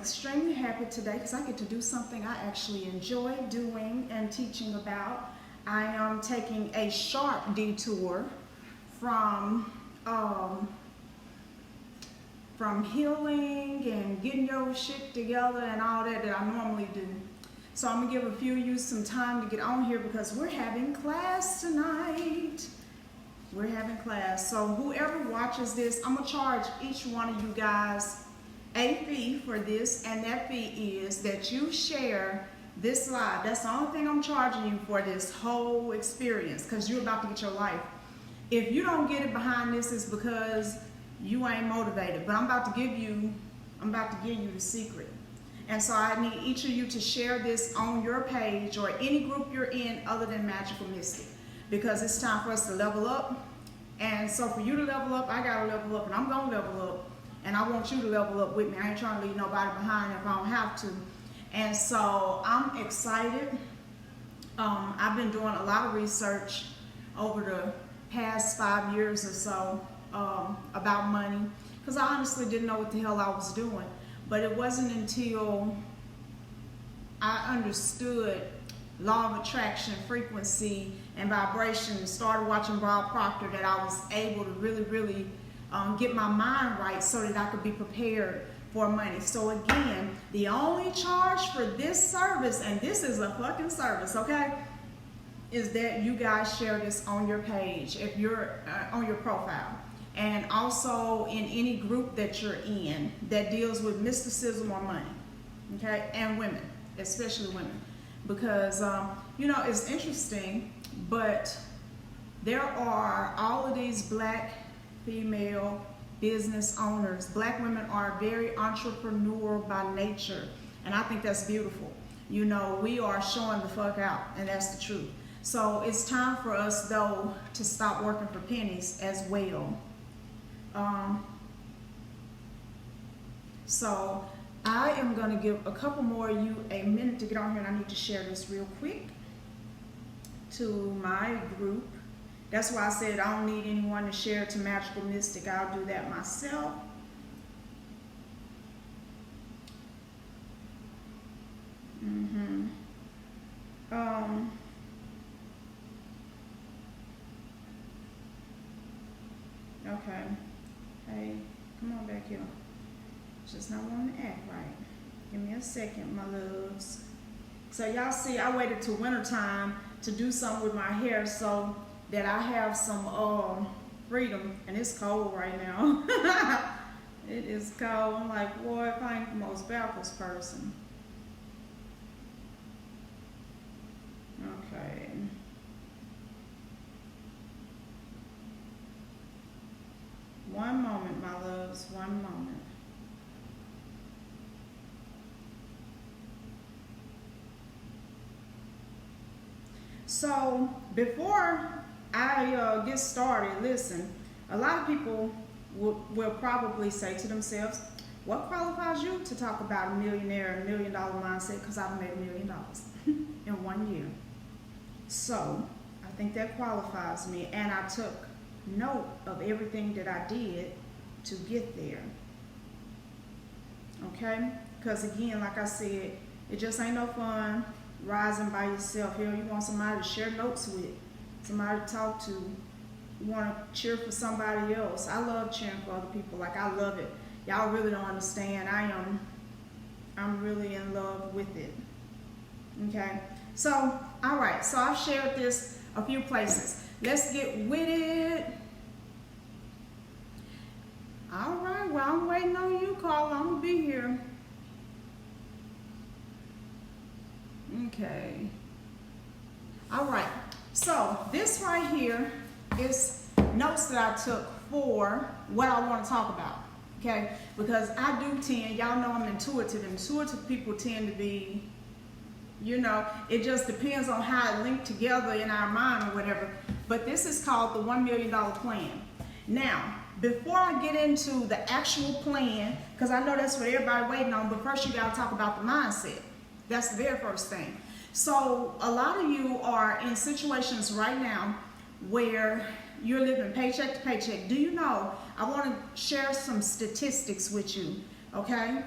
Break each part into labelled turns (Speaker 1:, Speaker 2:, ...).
Speaker 1: extremely happy today because I get to do something I actually enjoy doing and teaching about. I am taking a sharp detour from healing and getting your shit together and all that I normally do. So I'm gonna give a few of you some time to get on here because we're having class tonight. We're having class. So whoever watches this, I'm gonna charge each one of you guys a fee for this, and that fee is that you share this live. That's the only thing I'm charging you for this whole experience, because you're about to get your life. If you don't get it behind this, it's because you ain't motivated. But I'm about to give you the secret. And so I need each of you to share this on your page or any group you're in other than Magical Mystic, because it's time for us to level up. And so for you to level up, I gotta level up, and I'm gonna level up. And I want you to level up with me. I ain't trying to leave nobody behind if I don't have to. And so I'm excited. I've been doing a lot of research over the past 5 years or so about money, because I honestly didn't know what the hell I was doing. But it wasn't until I understood law of attraction, frequency, and vibration, and started watching Bob Proctor that I was able to really get my mind right so that I could be prepared for money. So again, the only charge for this service, and this is a fucking service, okay, is that you guys share this on your page, if you're on your profile, and also in any group that you're in that deals with mysticism or money, okay, and women, especially women, because you know, it's interesting, but there are all of these black female business owners. Black women are very entrepreneurial by nature, and I think that's beautiful. You know, we are showing the fuck out, and that's the truth. So it's time for us, though, to stop working for pennies as well. So I am going to give a couple more of you a minute to get on here, and I need to share this real quick to my group. That's why I said I don't need anyone to share to Magical Mystic. I'll do that myself. Okay. Hey, come on back here. Just not wanting to act right. Give me a second, my loves. So y'all see, I waited till winter time to do something with my hair so that I have some freedom, and it's cold right now. It is cold. I'm like, boy, if I ain't the most backwards person. Okay. One moment, my loves, one moment. So before I get started, listen, a lot of people will probably say to themselves, what qualifies you to talk about a millionaire, $1 million mindset? Because I've made $1 million in 1 year. So I think that qualifies me, and I took note of everything that I did to get there. Okay? Because again, like I said, it just ain't no fun rising by yourself. Here you want somebody to share notes with, somebody to talk to. You want to cheer for somebody else. I love cheering for other people. Like, I love it. Y'all really don't understand. I'm really in love with it. Okay? So, all right. So I've shared this a few places. Let's get with it. All right. Well, I'm waiting on you, Carla. I'm going to be here. Okay. All right. So this right here is notes that I took for what I want to talk about. Okay? Because I do tend, y'all know I'm intuitive. Intuitive people tend to be, you know, it just depends on how it linked together in our mind or whatever. But this is called the $1 million plan. Now, before I get into the actual plan, because I know that's what everybody waiting on, but first you got to talk about the mindset. That's the very first thing. So a lot of you are in situations right now where you're living paycheck to paycheck. Do you know, I want to share some statistics with you, okay?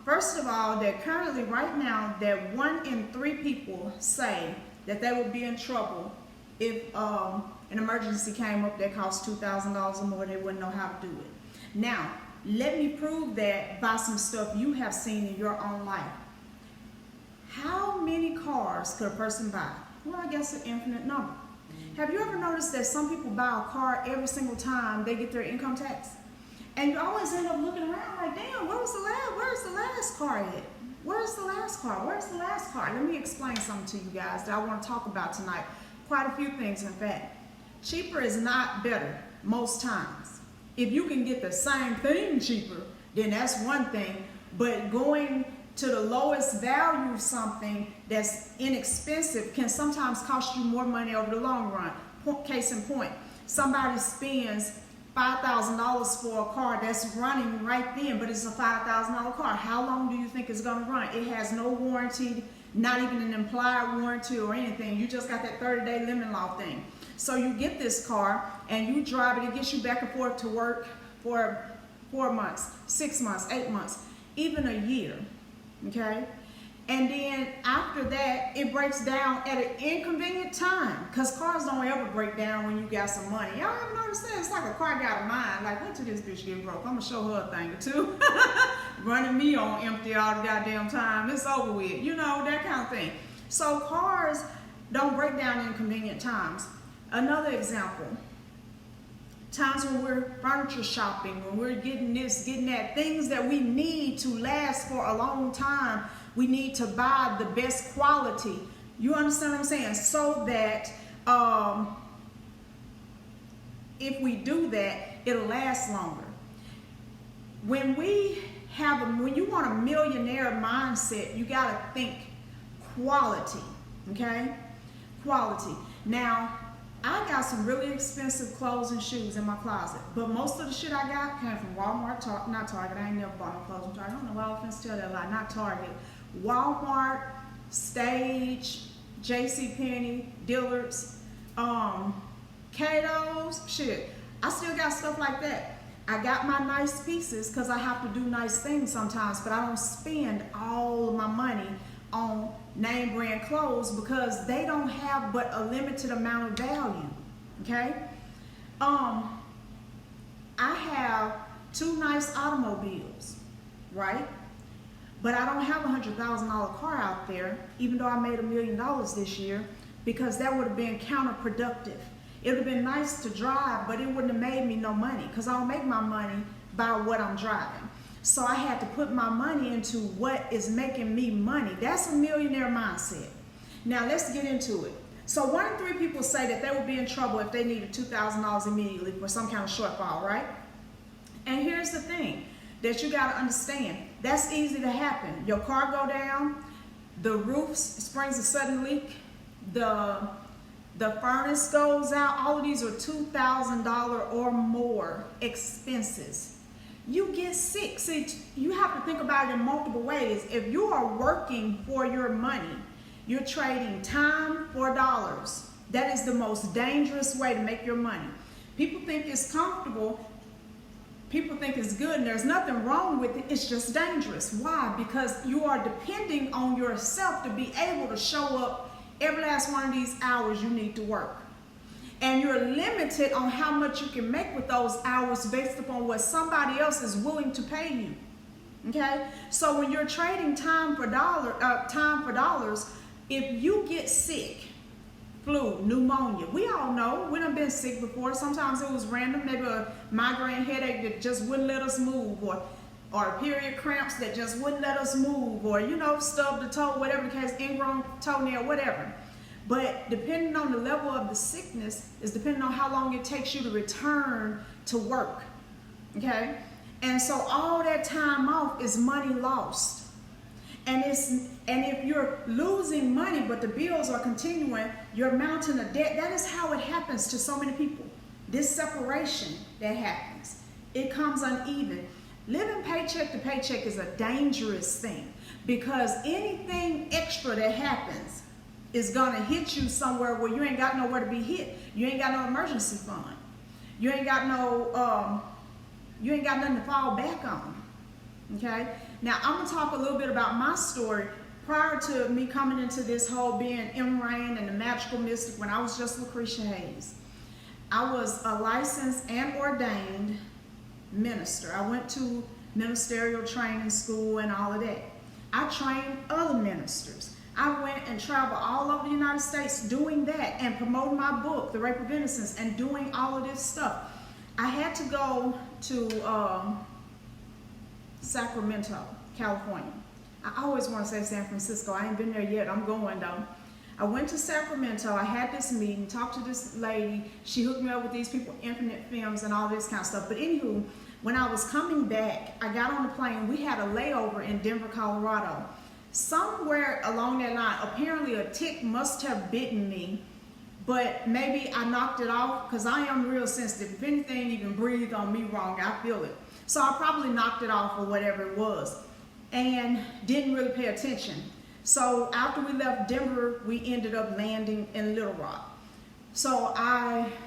Speaker 1: First of all, that currently right now that 1 in 3 people say that they would be in trouble if an emergency came up that cost $2,000 or more. They wouldn't know how to do it. Now, let me prove that by some stuff you have seen in your own life. How many cars could a person buy? Well, I guess an infinite number. Have you ever noticed that some people buy a car every single time they get their income tax? And you always end up looking around like, damn, where's the last car at? Where's the last car? Where's the last car? Let me explain something to you guys that I want to talk about tonight. Quite a few things, in fact. Cheaper is not better most times. If you can get the same thing cheaper, then that's one thing. But going to the lowest value of something that's inexpensive can sometimes cost you more money over the long run. Case in point, somebody spends $5,000 for a car that's running right then, but it's a $5,000 car. How long do you think it's going to run? It has no warranty, not even an implied warranty or anything. You just got that 30-day limit law thing. So you get this car and you drive it. It gets you back and forth to work for 4 months, 6 months, 8 months, even a year. Okay? And then after that, it breaks down at an inconvenient time, because cars don't ever break down when you got some money. Y'all ever notice that? It's like a car got a mind. Like, wait till this bitch get broke. I'm going to show her a thing or two. Running me on empty all the goddamn time. It's over with. You know, that kind of thing. So cars don't break down in inconvenient times. Another example. Times when we're furniture shopping, when we're getting this, getting that, things that we need to last for a long time. We need to buy the best quality. You understand what I'm saying? So that if we do that, it'll last longer. When you want a millionaire mindset, you got to think quality, okay? Quality. Now, I got some really expensive clothes and shoes in my closet, but most of the shit I got came from Walmart, not Target. I ain't never bought no clothes from Target. I don't know why I often tell that lie. Not Target. Walmart, Stage, JCPenney, Dillard's, Cato's, shit. I still got stuff like that. I got my nice pieces because I have to do nice things sometimes, but I don't spend all of my money on name brand clothes because they don't have but a limited amount of value. Okay? I have 2 nice automobiles, right? But I don't have a $100,000 car out there, even though I made $1 million this year, because that would have been counterproductive. It would have been nice to drive, but it wouldn't have made me no money, because I don't make my money by what I'm driving. So I had to put my money into what is making me money. That's a millionaire mindset. Now let's get into it. So 1 in 3 people say that they would be in trouble if they needed $2,000 immediately for some kind of shortfall, right? And here's the thing that you got to understand. That's easy to happen. Your car go down, the roof springs a sudden leak, the furnace goes out. All of these are $2,000 or more expenses. You get sick. See, you have to think about it in multiple ways. If you are working for your money, you're trading time for dollars. That is the most dangerous way to make your money. People think it's comfortable. People think it's good, and there's nothing wrong with it. It's just dangerous. Why? Because you are depending on yourself to be able to show up every last one of these hours you need to work. And you're limited on how much you can make with those hours based upon what somebody else is willing to pay you. Okay? So when you're trading time for dollars, if you get sick, flu, pneumonia, we all know, we done been sick before. Sometimes it was random, maybe a migraine headache that just wouldn't let us move, or period cramps that just wouldn't let us move, or, stubbed the toe, whatever the case, ingrown toenail, whatever. But depending on the level of the sickness is depending on how long it takes you to return to work, okay? And so all that time off is money lost. And if you're losing money, but the bills are continuing, you're mounting a debt. That is how it happens to so many people. This separation that happens, it comes uneven. Living paycheck to paycheck is a dangerous thing, because anything extra that happens is gonna hit you somewhere where you ain't got nowhere to be hit. You ain't got no emergency fund. You ain't got nothing to fall back on. Okay? Now, I'm going to talk a little bit about my story prior to me coming into this whole being M. Rain and the magical mystic when I was just Lucretia Hayes. I was a licensed and ordained minister. I went to ministerial training school and all of that. I trained other ministers. I went and traveled all over the United States doing that and promoting my book, The Rape of Innocence, and doing all of this stuff. I had to go to Sacramento, California. I always want to say San Francisco. I ain't been there yet. I'm going though. I went to Sacramento. I had this meeting, talked to this lady. She hooked me up with these people, Infinite Films and all this kind of stuff. But anywho, when I was coming back, I got on the plane. We had a layover in Denver, Colorado. Somewhere along that line, apparently a tick must have bitten me, but maybe I knocked it off because I am real sensitive. If anything even breathed on me wrong, I feel it. So I probably knocked it off or whatever it was and didn't really pay attention. So after we left Denver, we ended up landing in Little Rock. So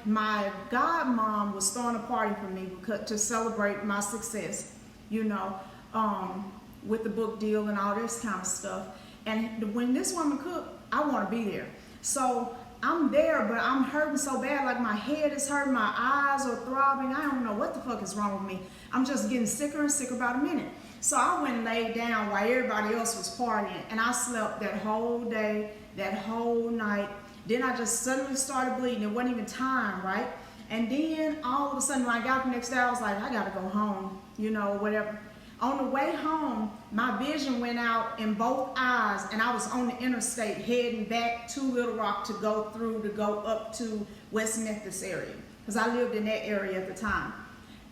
Speaker 1: my godmom was throwing a party for me to celebrate my success, you know, with the book deal and all this kind of stuff. And when this woman cooked, I want to be there. So I'm there, but I'm hurting so bad, like my head is hurting, my eyes are throbbing. I don't know what the fuck is wrong with me. I'm just getting sicker and sicker by the minute. So I went and laid down while everybody else was partying, and I slept that whole day, that whole night. Then I just suddenly started bleeding. It wasn't even time, right? And then all of a sudden when I got up the next day, I was like, I gotta go home, you know, whatever. On the way home, my vision went out in both eyes, and I was on the interstate heading back to Little Rock to go up to West Memphis area, because I lived in that area at the time.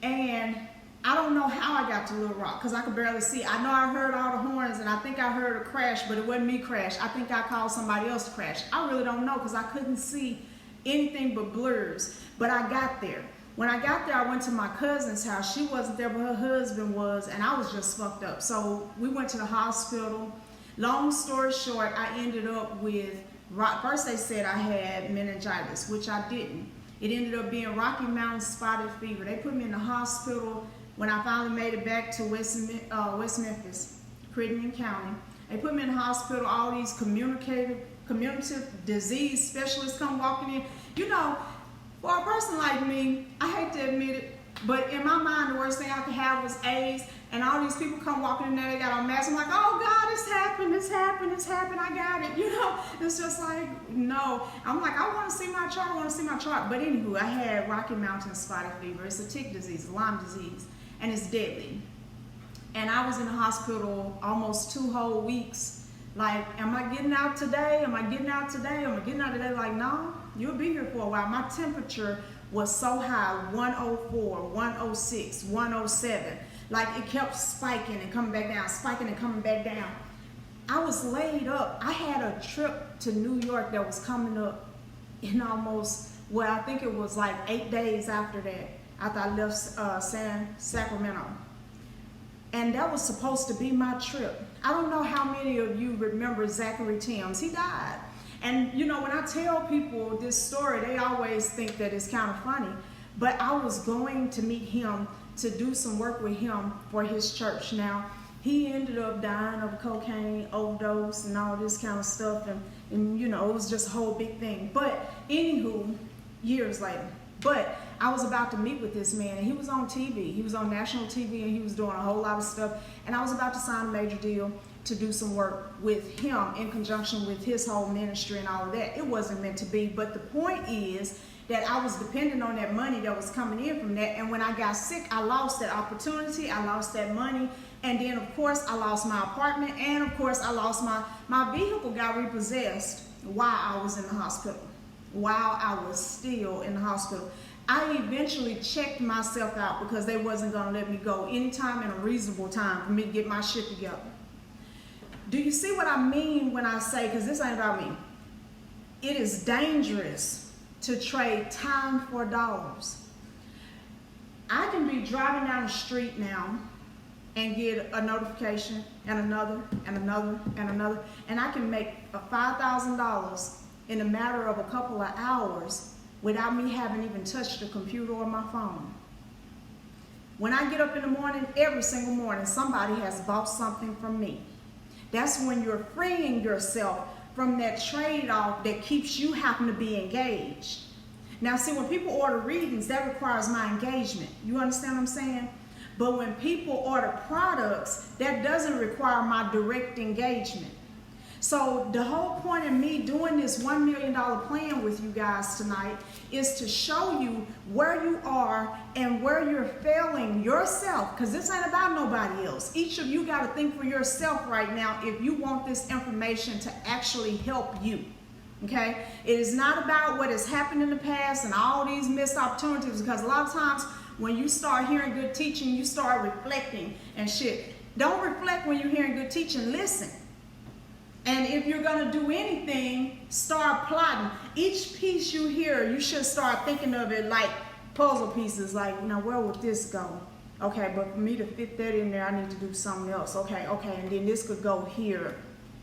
Speaker 1: And I don't know how I got to Little Rock because I could barely see. I know I heard all the horns and I think I heard a crash, but it wasn't me crash. I think I called somebody else to crash. I really don't know because I couldn't see anything but blurs. But I got there. When I got there, I went to my cousin's house. She wasn't there, but her husband was, and I was just fucked up. So we went to the hospital. Long story short, I ended up with, first they said I had meningitis, which I didn't. It ended up being Rocky Mountain spotted fever. They put me in the hospital. When I finally made it back to West Memphis, Crittenden County, they put me in the hospital. All these communicative disease specialists come walking in. You know, for a person like me, I hate to admit it, but in my mind, the worst thing I could have was AIDS. And all these people come walking in there, they got on masks. I'm like, oh God, it's happened, it's happened, it's happened, I got it. You know, it's just like, no. I'm like, I want to see my chart, I want to see my chart. But anywho, I had Rocky Mountain spotted fever. It's a tick disease, a Lyme disease, and it's deadly. And I was in the hospital almost 2 whole weeks. Like, am I getting out today? Am I getting out today? Am I getting out today? Like, no, you'll be here for a while. My temperature was so high, 104, 106, 107. Like, it kept spiking and coming back down, spiking and coming back down. I was laid up. I had a trip to New York that was coming up in almost, well, I think it was like 8 days after that, after I left Sacramento. And that was supposed to be my trip. I don't know how many of you remember Zachary Timms. He died. And you know, when I tell people this story, they always think that it's kind of funny. But I was going to meet him to do some work with him for his church. Now, he ended up dying of a cocaine overdose and all this kind of stuff. And you know, it was just a whole big thing. But anywho, years later. But I was about to meet with this man, and he was on TV. He was on national TV, and he was doing a whole lot of stuff. And I was about to sign a major deal to do some work with him in conjunction with his whole ministry and all of that. It wasn't meant to be, but the point is that I was dependent on that money that was coming in from that. And when I got sick, I lost that opportunity, I lost that money, and then of course I lost my apartment, and of course I lost my vehicle got repossessed while I was in the hospital, while I was still in the hospital. I eventually checked myself out because they wasn't gonna let me go anytime in a reasonable time for me to get my shit together. Do you see what I mean when I say, because this ain't about me, it is dangerous to trade time for dollars. I can be driving down the street now and get a notification and another and another and another, and I can make $5,000 in a matter of a couple of hours without me having even touched the computer or my phone. When I get up in the morning, every single morning, somebody has bought something from me. That's when you're freeing yourself from that trade-off that keeps you having to be engaged. Now, see, when people order readings, that requires my engagement. You understand what I'm saying? But when people order products, that doesn't require my direct engagement. So the whole point of me doing this $1 million plan with you guys tonight is to show you where you are and where you're failing yourself, because this ain't about nobody else. Each of you got to think for yourself right now if you want this information to actually help you. Okay? It is not about what has happened in the past and all these missed opportunities, because a lot of times when you start hearing good teaching, you start reflecting and shit. Don't reflect when you're hearing good teaching. Listen. And if you're going to do anything, start plotting. Each piece you hear, you should start thinking of it like puzzle pieces. Like, now where would this go? Okay, but for me to fit that in there, I need to do something else. Okay, and then this could go here.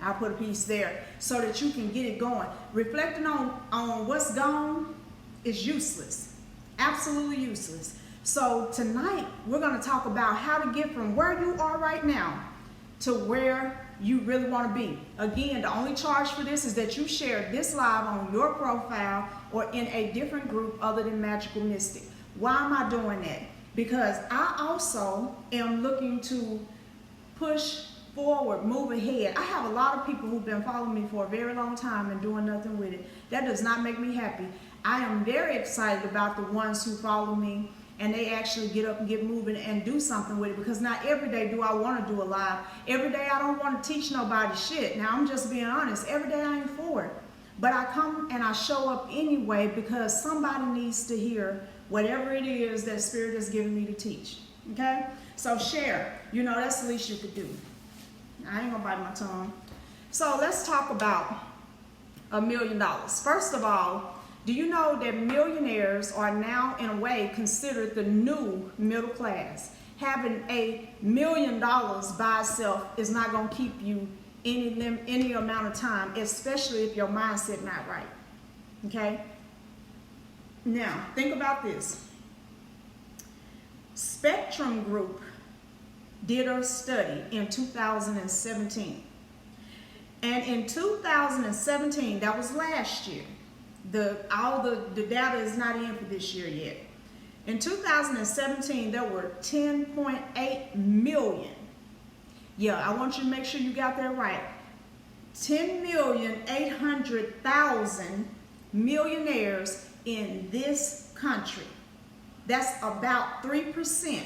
Speaker 1: I'll put a piece there so that you can get it going. Reflecting on what's gone is useless. Absolutely useless. So tonight, we're going to talk about how to get from where you are right now to where you really want to be. Again, the only charge for this is that you share this live on your profile or in a different group other than Magical Mystic. Why am I doing that? Because I also am looking to push forward, move ahead. I have a lot of people who've been following me for a very long time and doing nothing with it. That does not make me happy. I am very excited about the ones who follow me and they actually get up and get moving and do something with it, because not every day do I want to do a live. Every day I don't want to teach nobody shit. Now, I'm just being honest. Every day I ain't for it. But I come and I show up anyway because somebody needs to hear whatever it is that Spirit has given me to teach. Okay? So share. You know, that's the least you could do. I ain't gonna bite my tongue. So let's talk about $1 million. First of all, do you know that millionaires are now, in a way, considered the new middle class? Having $1 million by itself is not going to keep you any amount of time, especially if your mindset not right. Okay? Now, think about this. Spectrum Group did a study in 2017. And in 2017, that was last year. All the data is not in for this year yet. In 2017, there were 10.8 million. Yeah, I want you to make sure you got that right. 10,800,000 millionaires in this country. That's about 3%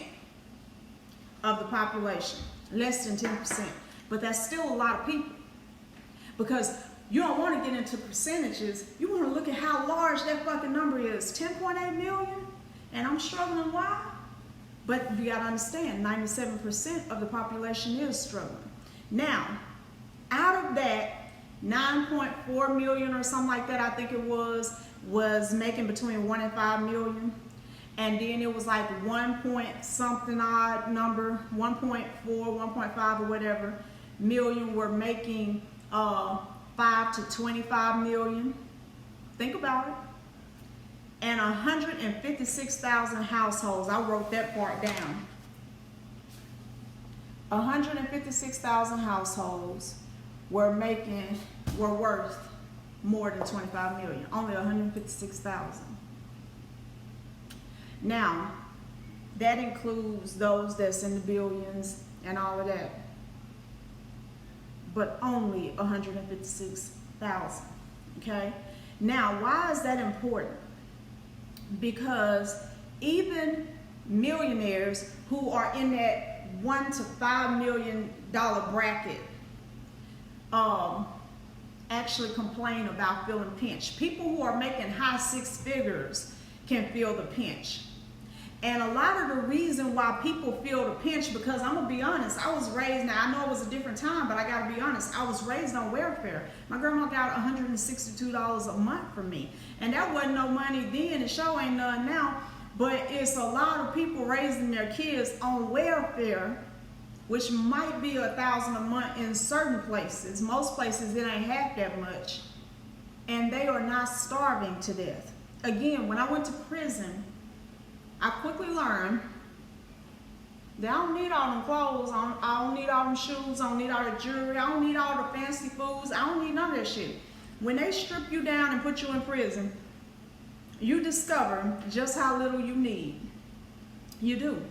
Speaker 1: of the population, less than 10%. But that's still a lot of people, because you don't want to get into percentages. You want to look at how large that fucking number is. 10.8 million? And I'm struggling. Why? But you got to understand, 97% of the population is struggling. Now, out of that, 9.4 million or something like that, I think it was making between 1 and 5 million. And then it was like 1 point something odd number, 1.4, 1.5 or whatever million were making 5 to 25 million. Think about it. And 156,000 households. I wrote that part down. 156,000 households were worth more than 25 million. Only 156,000. Now, that includes those that's in the billions and all of that. But only 156,000, okay? Now, why is that important? Because even millionaires who are in that $1 to $5 million bracket actually complain about feeling pinched. People who are making high six figures can feel the pinch. And a lot of the reason why people feel the pinch, because I'm going to be honest, I was raised, now I know it was a different time, but I got to be honest, I was raised on welfare. My grandma got $162 a month from me. And that wasn't no money then, and sure ain't none now, but it's a lot of people raising their kids on welfare, which might be $1,000 a month in certain places. Most places it ain't half that much. And they are not starving to death. Again, when I went to prison, I quickly learned I don't need all them clothes. I don't need all them shoes. I don't need all the jewelry. I don't need all the fancy foods. I don't need none of that shit. When they strip you down and put you in prison, you discover just how little you need. You do.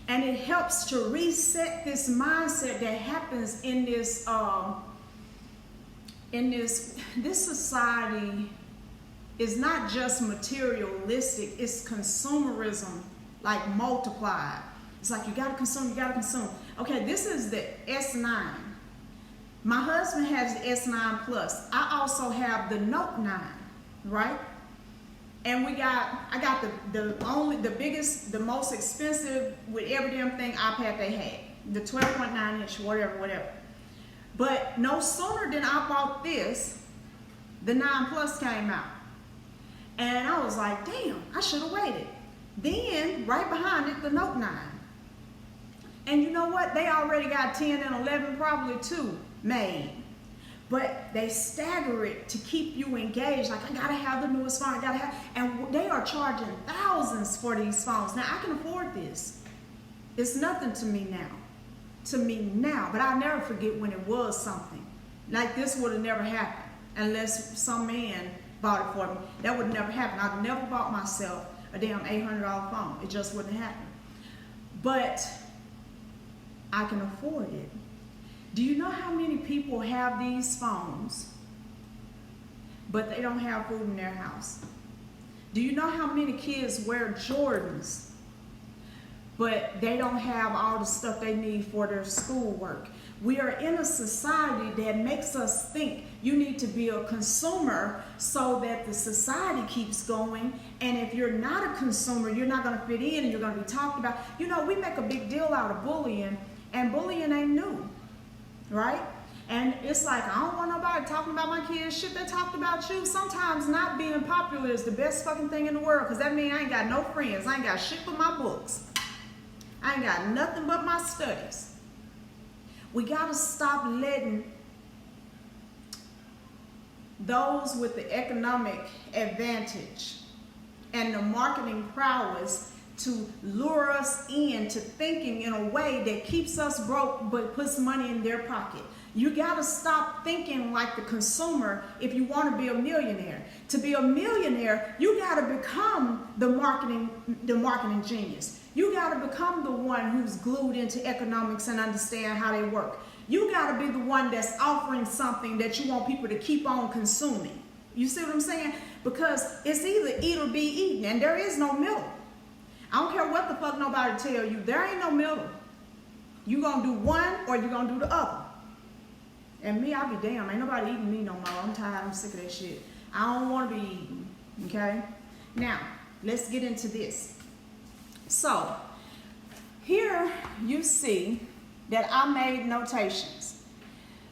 Speaker 1: And it helps to reset this mindset that happens in this society. Is not just materialistic, it's consumerism, like multiplied. It's like you gotta consume, you gotta consume. Okay, this is the S9. My husband has the S9 Plus. I also have the Note 9, right? And I got the biggest, the most expensive with every damn thing iPad they had. The 12.9 inch, whatever. But no sooner than I bought this, the 9 Plus came out. And I was like, damn, I should have waited. Then, right behind it, the Note 9. And you know what? They already got 10 and 11, probably 2 made. But they stagger it to keep you engaged. Like, I gotta have the newest phone, and they are charging thousands for these phones. Now, I can afford this. It's nothing to me now. But I'll never forget when it was something. Like, this would have never happened unless some man bought it for me. That would never happen. I'd never bought myself a damn $800 phone. It just wouldn't happen. But I can afford it. Do you know how many people have these phones, but they don't have food in their house? Do you know how many kids wear Jordans, but they don't have all the stuff they need for their schoolwork? We are in a society that makes us think you need to be a consumer so that the society keeps going. And if you're not a consumer, you're not going to fit in and you're going to be talked about. You know, we make a big deal out of bullying, and bullying ain't new, right? And it's like, I don't want nobody talking about my kids. Shit, they talked about you. Sometimes not being popular is the best fucking thing in the world, because that means I ain't got no friends. I ain't got shit but my books. I ain't got nothing but my studies. We got to stop letting those with the economic advantage and the marketing prowess to lure us into thinking in a way that keeps us broke but puts money in their pocket. You got to stop thinking like the consumer if you want to be a millionaire. To be a millionaire, you got to become the marketing genius. You got to become the one who's glued into economics and understand how they work. You got to be the one that's offering something that you want people to keep on consuming. You see what I'm saying? Because it's either eat or be eaten, and there is no middle. I don't care what the fuck nobody tell you. There ain't no middle. You gonna do one or you gonna do the other. And me, I'll be damn. Ain't nobody eating me no more. I'm tired. I'm sick of that shit. I don't want to be eaten. Okay? Now, let's get into this. So, here you see that I made notations.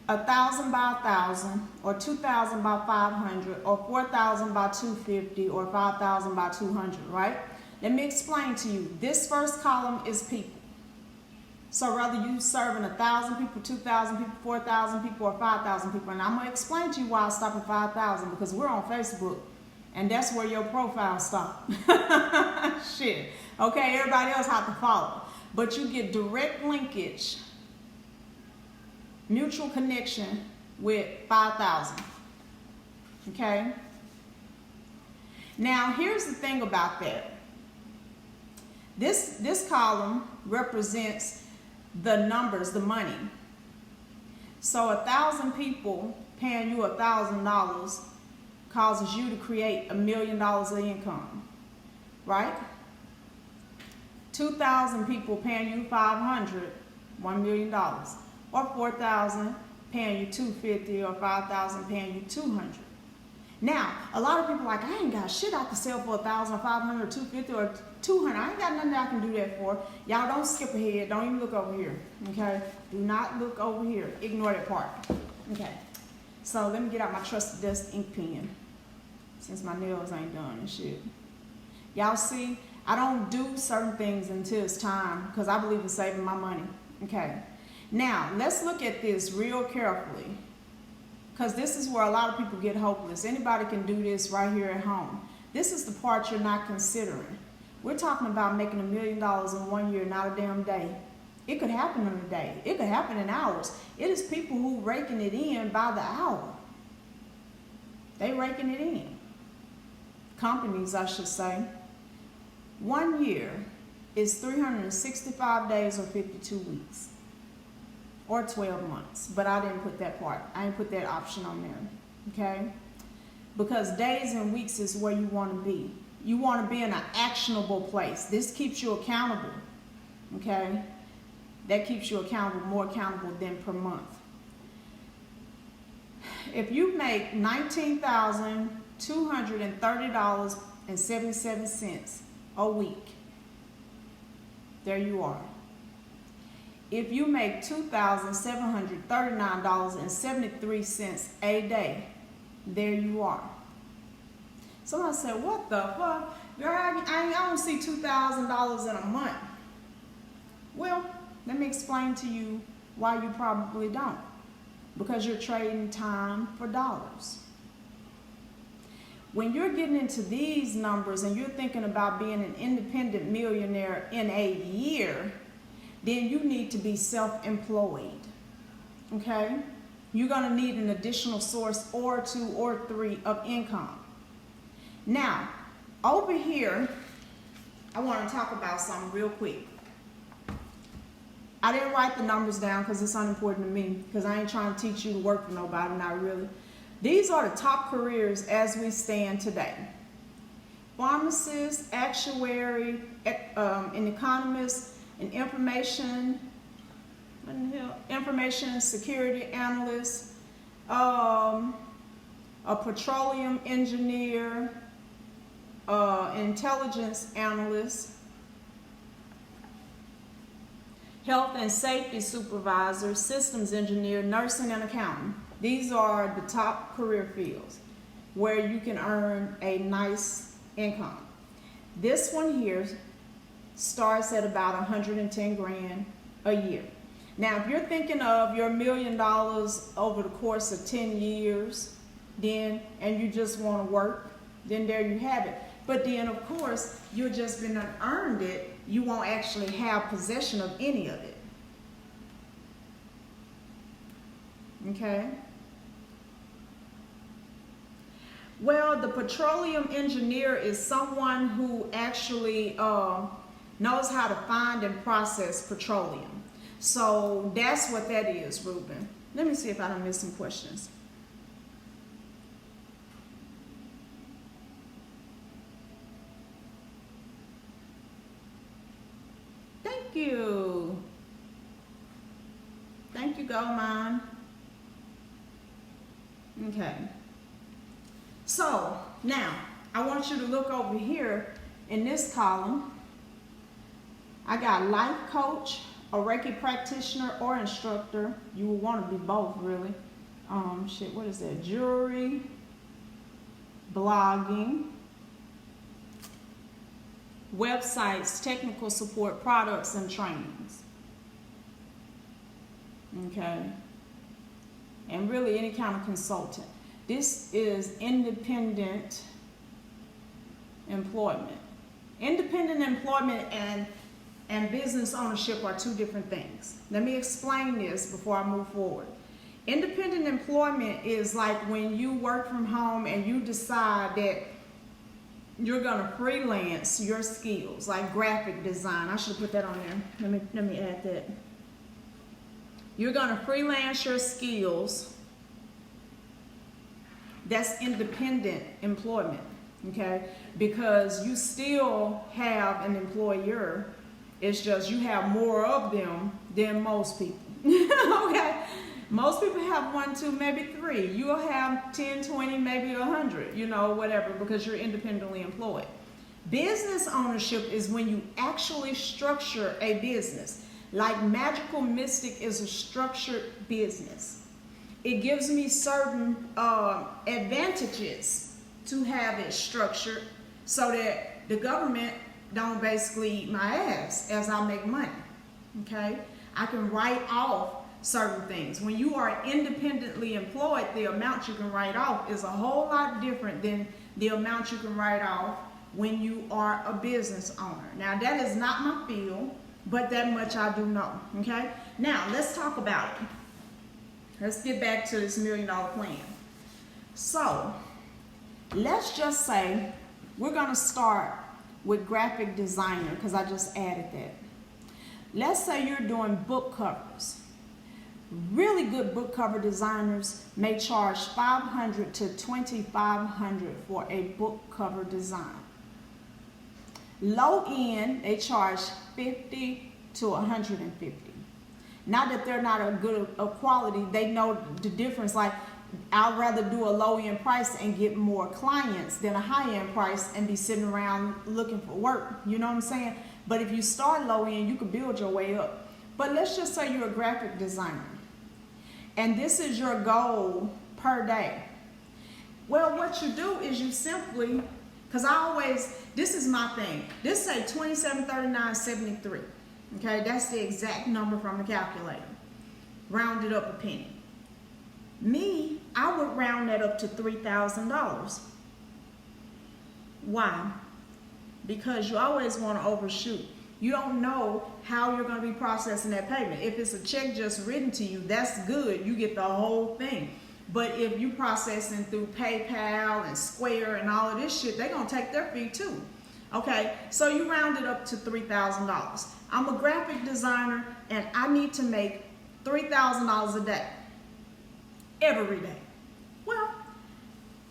Speaker 1: 1,000 by 1,000, or 2,000 by 500, or 4,000 by 250, or 5,000 by 200, right? Let me explain to you. This first column is people. So whether you serving 1,000 people, 2,000 people, 4,000 people, or 5,000 people, and I'm going to explain to you why I stop at 5,000, because we're on Facebook, and that's where your profile stops. Shit. Okay, everybody else have to follow. But you get direct linkage, mutual connection with 5,000. Okay? Now, here's the thing about that. This column represents the numbers, the money. So 1,000 people paying you $1,000 causes you to create $1 million of income, right? 2,000 people paying you 500, $1 million, or 4,000 paying you 250, or 5,000 paying you 200. Now, a lot of people are like, I ain't got shit I can sell for 1,000, or 500, or 250, or 200. I ain't got nothing that I can do that for. Y'all don't skip ahead. Don't even look over here. Okay? Do not look over here. Ignore that part. Okay. So let me get out my trusted dust ink pen, since my nails ain't done and shit. Y'all see, I don't do certain things until it's time, because I believe in saving my money. Okay. Now, let's look at this real carefully, because this is where a lot of people get hopeless. Anybody can do this right here at home. This is the part you're not considering. We're talking about making $1 million in 1 year, not a damn day. It could happen in a day. It could happen in hours. It is people who raking it in by the hour. They raking it in. Companies, I should say. 1 year is 365 days or 52 weeks. Or 12 months. But I didn't put that part. I didn't put that option on there. Okay? Because days and weeks is where you want to be. You want to be in an actionable place. This keeps you accountable. Okay? That keeps you accountable, more accountable than per month. If you make $19,230.77 a week, there you are. If you make $2,739.73 a day, there you are. Somebody said, what the fuck? Girl, I don't see $2,000 in a month. Well, let me explain to you why you probably don't. Because you're trading time for dollars. When you're getting into these numbers and you're thinking about being an independent millionaire in a year, then you need to be self-employed. Okay? You're going to need an additional source or 2 or 3 of income. Now, over here, I want to talk about something real quick. I didn't write the numbers down because it's unimportant to me, because I ain't trying to teach you to work for nobody, not really. These are the top careers as we stand today. Pharmacist, actuary, an economist, an information security analyst, a petroleum engineer, intelligence analyst, health and safety supervisor, systems engineer, nursing and accountant. These are the top career fields where you can earn a nice income. This one here starts at about 110 grand a year. Now, if you're thinking of your $1 million over the course of 10 years, then, and you just want to work, then there you have it. But then, of course, you're just been earned it. You won't actually have possession of any of it. Okay? Well, the petroleum engineer is someone who actually knows how to find and process petroleum. So that's what that is, Ruben. Let me see if I don't miss some questions. Thank you. Thank you, Goldmine. Okay. So now I want you to look over here in this column. I got life coach, a Reiki practitioner or instructor. You will want to be both, really. What is that? Jewelry, blogging, websites, technical support, products, and trainings. Okay. And really any kind of consultant. This is independent employment. Independent employment and business ownership are two different things. Let me explain this before I move forward. Independent employment is like when you work from home and you decide that you're going to freelance your skills, like graphic design. I should put that on there. Let me add that. You're going to freelance your skills. That's independent employment, okay? Because you still have an employer. It's just you have more of them than most people, okay? Most people have 1, 2, maybe 3. You'll have 10, 20, maybe 100, whatever, because you're independently employed. Business ownership is when you actually structure a business. Like Magical Mystic is a structured business. It gives me certain advantages to have it structured so that the government don't basically eat my ass as I make money, okay? I can write off certain things. When you are independently employed, the amount you can write off is a whole lot different than the amount you can write off when you are a business owner. Now, that is not my field. but that much I do know, okay? Now, let's talk about it. Let's get back to this $1 million plan. So, let's just say we're gonna start with graphic designer, because I just added that. Let's say you're doing book covers. Really good book cover designers may charge $500 to $2,500 for a book cover design. Low end, they charge $50 to $150. Not that they're not a good quality, they know the difference. Like, I'd rather do a low end price and get more clients than a high end price and be sitting around looking for work. You know what I'm saying? But if you start low end, you can build your way up. But let's just say you're a graphic designer and this is your goal per day. Well, what you do is you simply, because this is my thing. This say 2739.73. Okay, that's the exact number from the calculator. Round it up a penny. Me, I would round that up to $3,000. Why? Because you always want to overshoot. You don't know how you're going to be processing that payment. If it's a check just written to you, that's good. You get the whole thing. But if you processing through PayPal and Square and all of this shit, they're going to take their fee too. Okay, so you round it up to $3,000. I'm a graphic designer and I need to make $3,000 a day. Every day. Well,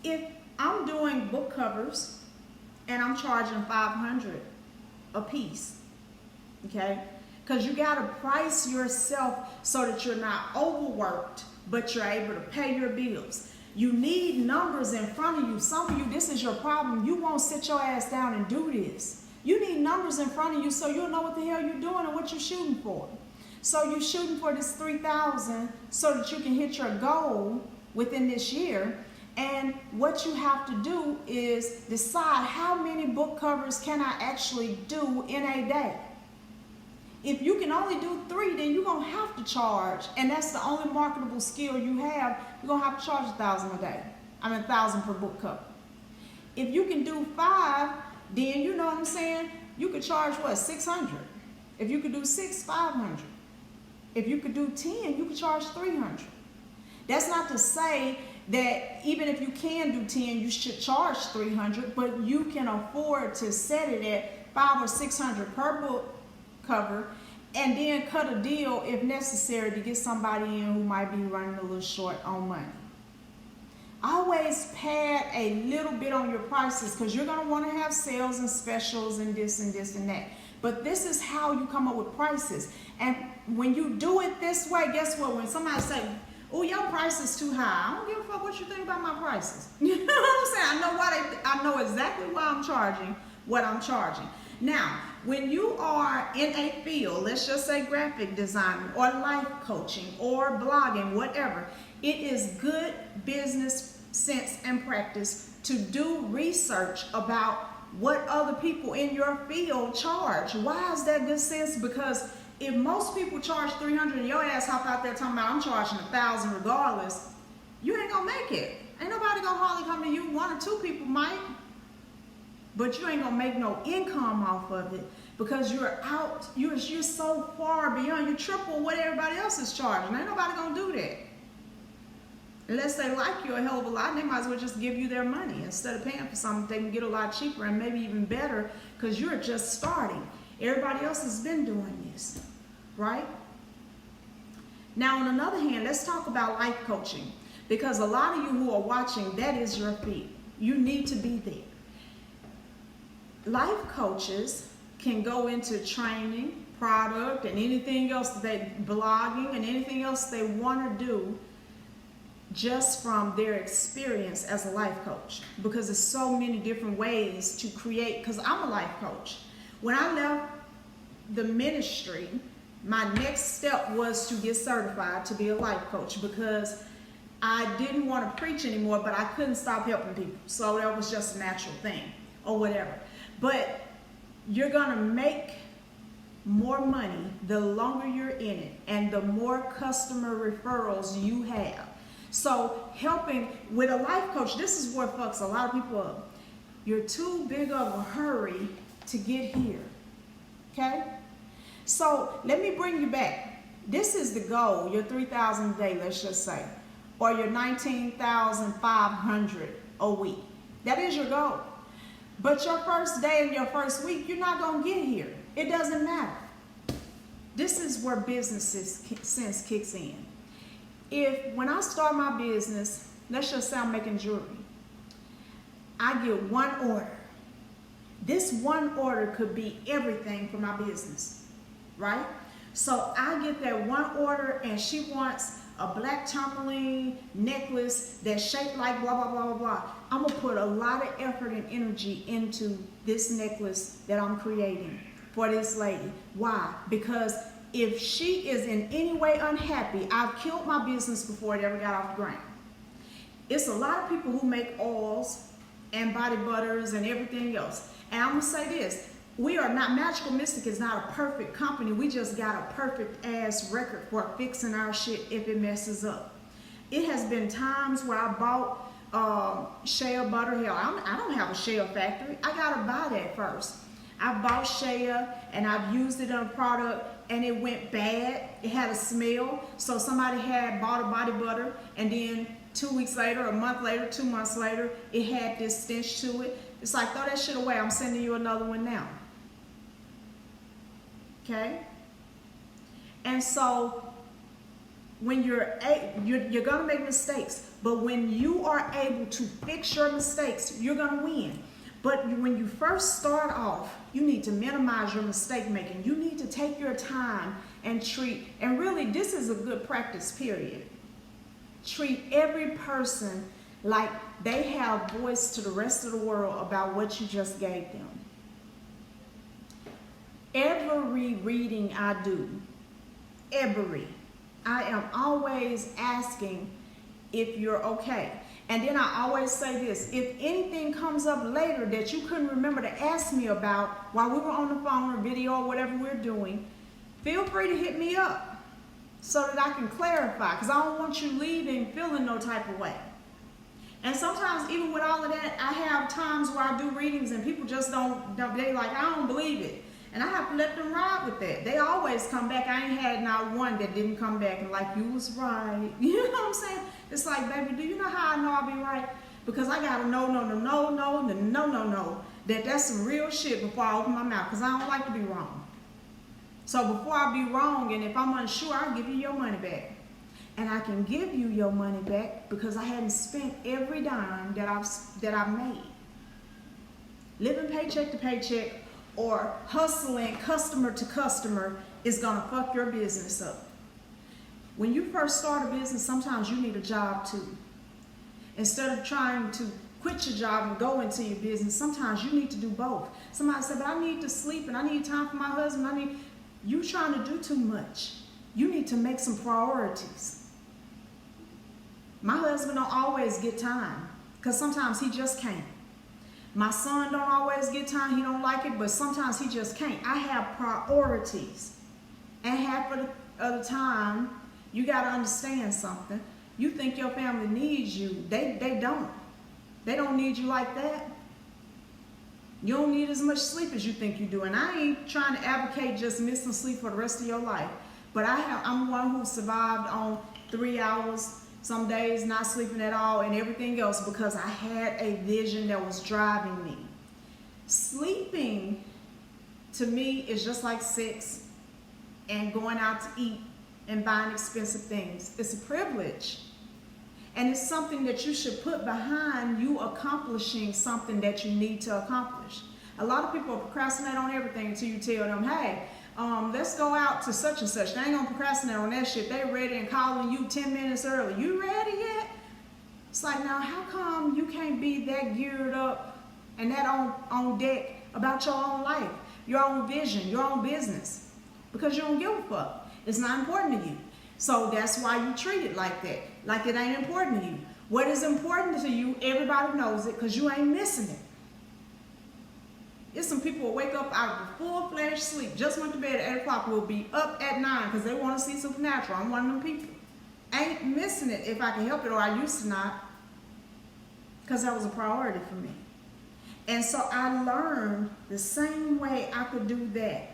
Speaker 1: if I'm doing book covers and I'm charging $500 a piece, okay? Because you got to price yourself so that you're not overworked, but you're able to pay your bills. You need numbers in front of you. Some of you, this is your problem. You won't sit your ass down and do this. You need numbers in front of you so you'll know what the hell you're doing and what you're shooting for. So you're shooting for this $3,000 so that you can hit your goal within this year. And what you have to do is decide how many book covers can I actually do in a day. If you can only do 3, then you're going to have to charge, and that's the only marketable skill you have, you're going to have to charge $1,000 a day. I mean, $1,000 per book cover. If you can do 5, then you know what I'm saying? You could charge what, $600. If you could do 6, $500. If you could do 10, you could charge $300. That's not to say that even if you can do 10, you should charge $300, but you can afford to set it at $500 or $600 per book cover, and then cut a deal if necessary to get somebody in who might be running a little short on money. Always pad a little bit on your prices, because you're going to want to have sales and specials and this and this and that. But this is how you come up with prices. And when you do it this way, guess what? When somebody say, oh, your price is too high, I don't give a fuck what you think about my prices. You know what I'm saying? I know exactly why I'm charging what I'm charging. Now, when you are in a field, let's just say graphic design or life coaching or blogging, whatever, it is good business sense and practice to do research about what other people in your field charge. Why is that good sense? Because if most people charge $300 and your ass hop out there talking about I'm charging $1,000 regardless, you ain't gonna make it. Ain't nobody gonna hardly come to you. 1 or 2 people might. But you ain't gonna make no income off of it because you're out, you're so far beyond, you triple what everybody else is charging. Ain't nobody gonna do that. Unless they like you a hell of a lot, they might as well just give you their money. Instead of paying for something, they can get a lot cheaper and maybe even better because you're just starting. Everybody else has been doing this, right? Now, on another hand, let's talk about life coaching, because a lot of you who are watching, that is your field. You need to be there. Life coaches can go into training, product, and anything else that they blogging and anything else they want to do just from their experience as a life coach, because there's so many different ways to create. Because I'm a life coach. When I left the ministry, my next step was to get certified to be a life coach, because I didn't want to preach anymore, but I couldn't stop helping people. So that was just a natural thing or whatever. But you're going to make more money the longer you're in it and the more customer referrals you have. So helping with a life coach, this is what fucks a lot of people up. You're too big of a hurry to get here. Okay? So let me bring you back. This is the goal, your 3,000 a day, let's just say, or your 19,500 a week. That is your goal. But your first day and your first week, you're not going to get here. It doesn't matter. This is where business sense kicks in. When I start my business, let's just say I'm making jewelry, I get one order. This one order could be everything for my business, right? So I get that one order and she wants a black tourmaline necklace that's shaped like blah, blah, blah, blah, blah. I'm gonna put a lot of effort and energy into this necklace that I'm creating for this lady. Why? Because if she is in any way unhappy, I've killed my business before it ever got off the ground. It's a lot of people who make oils and body butters and everything else. And I'm gonna say this, we are not, Magical Mystic is not a perfect company. We just got a perfect ass record for fixing our shit if it messes up. It has been times where I bought shea butter. Hell, I don't have a shea factory. I gotta buy that first. I bought shea and I've used it on a product and it went bad. It had a smell. So somebody had bought a body butter and then 2 weeks later, a month later, 2 months later, it had this stench to it. It's like, throw that shit away. I'm sending you another one now. Okay? And so when you're gonna make mistakes, but when you are able to fix your mistakes, you're gonna win. But when you first start off, you need to minimize your mistake making. You need to take your time and and really this is a good practice period. Treat every person like they have voice to the rest of the world about what you just gave them. Every reading I do, I am always asking if you're okay. And then I always say this, if anything comes up later that you couldn't remember to ask me about while we were on the phone or video or whatever we're doing, feel free to hit me up so that I can clarify, because I don't want you leaving feeling no type of way. And sometimes even with all of that, I have times where I do readings and people just they like, I don't believe it. And I have to let them ride with that. They always come back. I ain't had not one that didn't come back and like, you was right. You know what I'm saying? It's like, baby, do you know how I know I'll be right? Because I gotta know, that's some real shit before I open my mouth, because I don't like to be wrong. So before I be wrong, and if I'm unsure, I'll give you your money back. And I can give you your money back because I hadn't spent every dime that I've made. Living paycheck to paycheck or hustling customer to customer is gonna fuck your business up. When you first start a business, sometimes you need a job too. Instead of trying to quit your job and go into your business, sometimes you need to do both. Somebody said, but I need to sleep and I need time for my husband. You trying to do too much. You need to make some priorities. My husband don't always get time because sometimes he just can't. My son don't always get time. He don't like it, but sometimes he just can't. I have priorities. And half of the time, you got to understand something. You think your family needs you. They don't. They don't need you like that. You don't need as much sleep as you think you do. And I ain't trying to advocate just missing sleep for the rest of your life. But I'm one who survived on 3 hours, some days not sleeping at all, and everything else because I had a vision that was driving me. Sleeping, to me, is just like sex and going out to eat and buying expensive things. It's a privilege. And it's something that you should put behind you accomplishing something that you need to accomplish. A lot of people procrastinate on everything until you tell them, hey, let's go out to such and such. They ain't gonna procrastinate on that shit. They ready and calling you 10 minutes early. You ready yet? It's like, now how come you can't be that geared up and that on deck about your own life, your own vision, your own business? Because you don't give a fuck. It's not important to you. So that's why you treat it like that. Like it ain't important to you. What is important to you, everybody knows it because you ain't missing it. There's some people who wake up out of a full-fledged sleep, just went to bed at 8 o'clock, will be up at 9 because they want to see Supernatural. I'm one of them people. Ain't missing it if I can help it, or I used to not, because that was a priority for me. And so I learned the same way I could do that.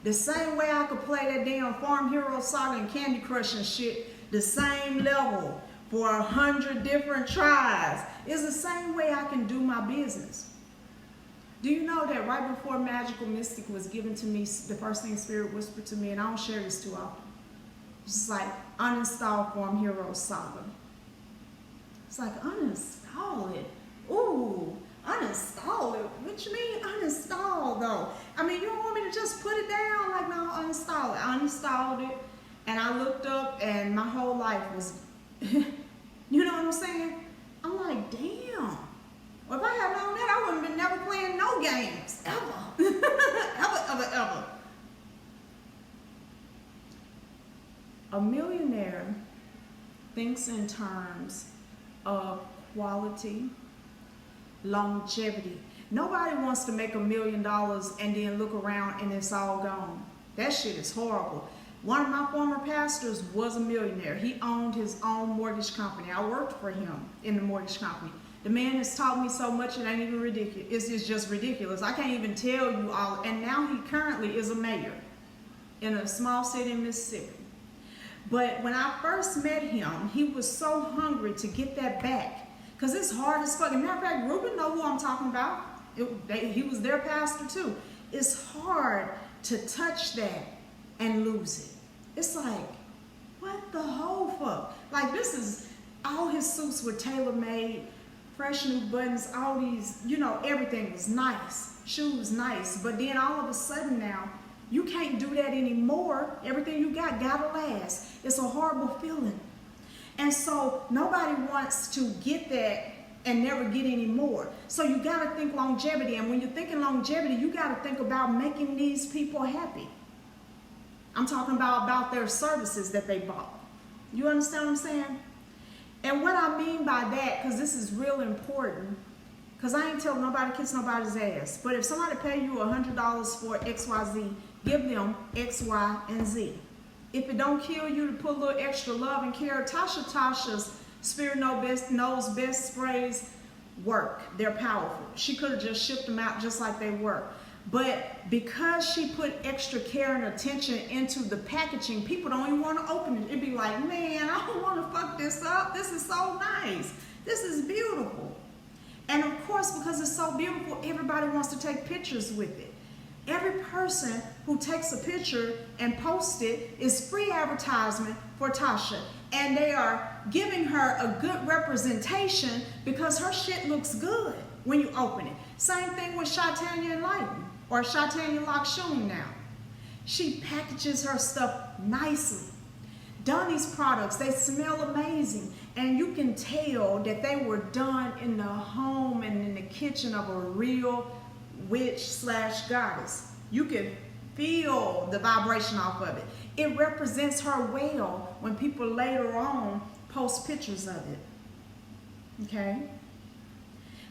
Speaker 1: The same way I could play that damn Farm Hero Saga and Candy Crush and shit, the same level for 100 different tries, is the same way I can do my business. Do you know that right before Magical Mystic was given to me, the first thing Spirit whispered to me, and I don't share this too often, it's just like, uninstall Farm Hero Saga. It's like, uninstall it. Ooh, uninstall it. What you mean uninstall though? I mean, you don't want me to just put it down? Like, no, uninstall it. I uninstalled it, and I looked up, and my whole life was, you know what I'm saying? I'm like, damn. Well, if I had known that, I wouldn't have been never playing no games, ever. ever. A millionaire thinks in terms of quality, longevity. Nobody wants to make $1 million and then look around and it's all gone. That shit is horrible. One of my former pastors was a millionaire. He owned his own mortgage company. I worked for him in the mortgage company. The man has taught me so much, it ain't even ridiculous. It's just ridiculous. I can't even tell you all. And now he currently is a mayor in a small city in Mississippi. But when I first met him, he was so hungry to get that back. Because it's hard as fuck. As a matter of fact, Ruben know who I'm talking about. He was their pastor too. It's hard to touch that and lose it. It's like, what the whole fuck? Like, this is, all his suits were tailor-made, fresh new buttons, all these, you know, everything was nice. Shoes nice. But then all of a sudden now, you can't do that anymore. Everything you got gotta last. It's a horrible feeling. And so nobody wants to get that and never get any more. So you gotta think longevity. And when you're thinking longevity, you gotta think about making these people happy. I'm talking about their services that they bought. You understand what I'm saying? And what I mean by that, because this is real important, because I ain't telling nobody to kiss nobody's ass. But if somebody pay you $100 for XYZ, give them X, Y, and Z. If it don't kill you to put a little extra love and care, Tasha's Spirit Knows Best sprays work. They're powerful. She could have just shipped them out just like they were. But because she put extra care and attention into the packaging, people don't even want to open it. It'd be like, man, I don't want to fuck this up. This is so nice. This is beautiful. And of course, because it's so beautiful, everybody wants to take pictures with it. Every person who takes a picture and posts it is free advertisement for Tasha. And they are giving her a good representation because her shit looks good when you open it. Same thing with Shatanya Enlighten or Shatanya Lakshmi now. She packages her stuff nicely. Donnie's products, they smell amazing. And you can tell that they were done in the home and in the kitchen of a real witch/goddess. You can feel the vibration off of it. It represents her well when people later on post pictures of it. Okay?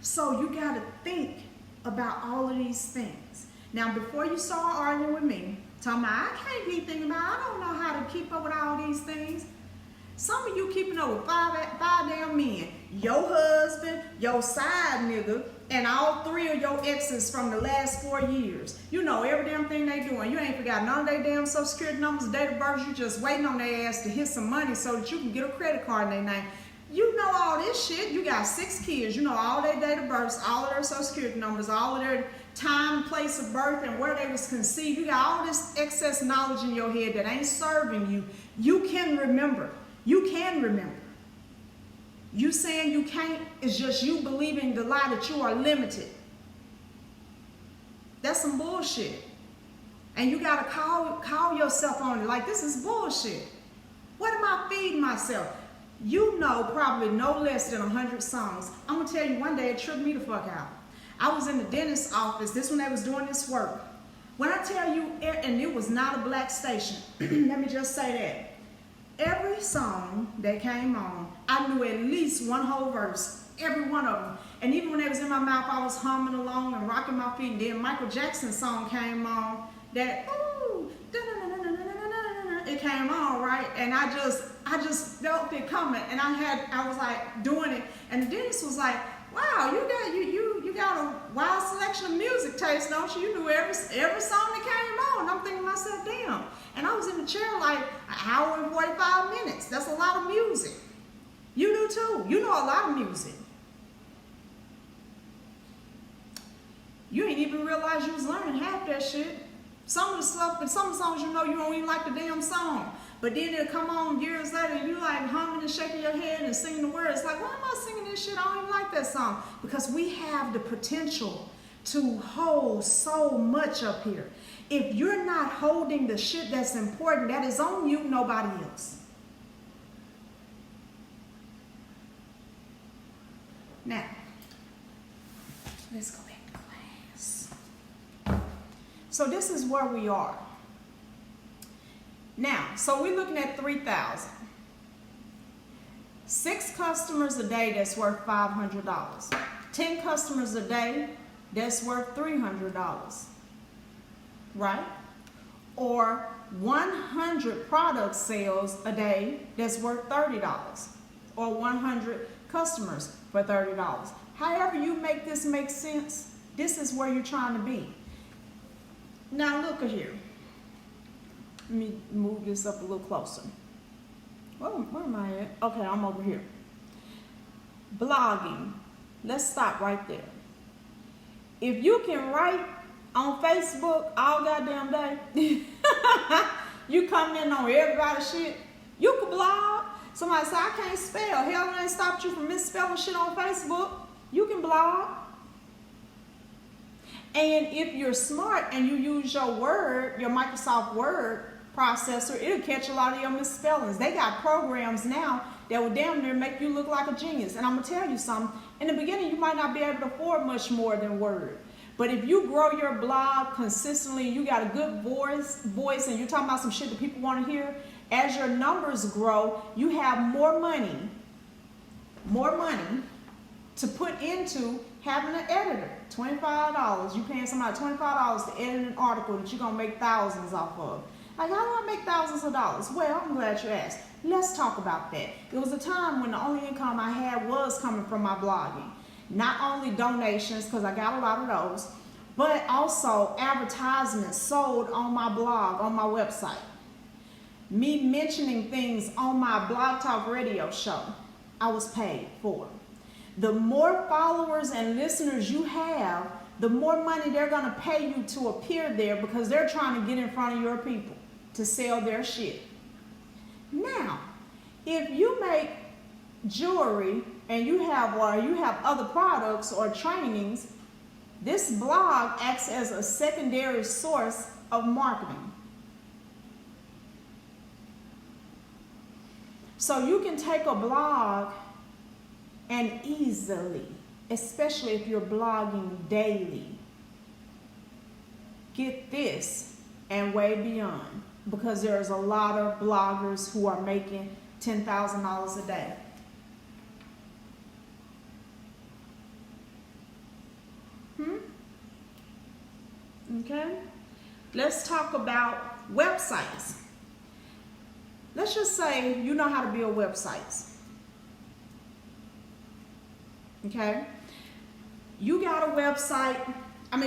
Speaker 1: So you got to think about all of these things. Now, before you start arguing with me, talking about, I can't be thinking about, I don't know how to keep up with all these things. Some of you keeping up with five damn men. Your husband, your side nigga, and all 3 of your exes from the last 4 years. You know every damn thing they doing. You ain't forgot none of their damn social security numbers, date of birth. You just waiting on their ass to hit some money so that you can get a credit card in their name. You know all this shit. You got 6 kids. You know all their date of births, all of their social security numbers, all of their time, place of birth, and where they was conceived. You got all this excess knowledge in your head that ain't serving you. You can remember. You can remember. You saying you can't is just you believing the lie that you are limited. That's some bullshit. And you gotta call yourself on it like, this is bullshit. What am I feeding myself? You know probably no less than 100 songs. I'm gonna tell you, one day it tripped me the fuck out. I was in the dentist's office, this when they was doing this work. When I tell you, and it was not a black station, let me just say that. Every song that came on, I knew at least one whole verse, every one of them. And even when they was in my mouth, I was humming along and rocking my feet. And then Michael Jackson's song came on, that, ooh, it came on, right? And I just felt it coming. And I was like doing it. And the dentist was like, wow, you got a wild selection of music taste, don't you? You knew every song that came on. And I'm thinking to I said, damn. And I was in the chair like an hour and 45 minutes. That's a lot of music. You do too. You know a lot of music. You ain't even realize you was learning half that shit. Some of the stuff, and some of the songs you know you don't even like the damn song. But then it'll come on years later and you like humming and shaking your head and singing the words. Like, why am I singing this shit? I don't even like that song. Because we have the potential to hold so much up here. If you're not holding the shit that's important, that is on you, nobody else. Now, let's go back to class. So this is where we are. Now, so we're looking at 3,000. 6 customers a day, that's worth $500. 10 customers a day, that's worth $300. Right? Or 100 product sales a day, that's worth $30. Or 100 customers for $30. However you make this make sense, this is where you're trying to be. Now look at here. Let me move this up a little closer. Where am I at? Okay, I'm over here. Blogging. Let's stop right there. If you can write on Facebook all goddamn day, you come in on everybody's shit, you can blog. Somebody say, I can't spell. Hell, it ain't stopped you from misspelling shit on Facebook. You can blog. And if you're smart and you use your Word, your Microsoft Word processor, it'll catch a lot of your misspellings. They got programs now that will damn near make you look like a genius. And I'm going to tell you something. In the beginning, you might not be able to afford much more than Word. But if you grow your blog consistently, you got a good voice, and you're talking about some shit that people want to hear, as your numbers grow, you have more money to put into having an editor. $25. You paying somebody $25 to edit an article that you're going to make thousands off of. Like, how do I make thousands of dollars? Well, I'm glad you asked. Let's talk about that. There was a time when the only income I had was coming from my blogging. Not only donations, because I got a lot of those, but also advertisements sold on my blog, on my website. Me mentioning things on my Blog Talk radio show, I was paid for. The more followers and listeners you have, the more money they're going to pay you to appear there, because they're trying to get in front of your people to sell their shit. Now, if you make jewelry and you have other products or trainings, this blog acts as a secondary source of marketing. So you can take a blog and easily, especially if you're blogging daily, get this and way beyond, because there's a lot of bloggers who are making $10,000 a day. Okay, let's talk about websites. Let's just say you know how to build websites. Okay, you got a website.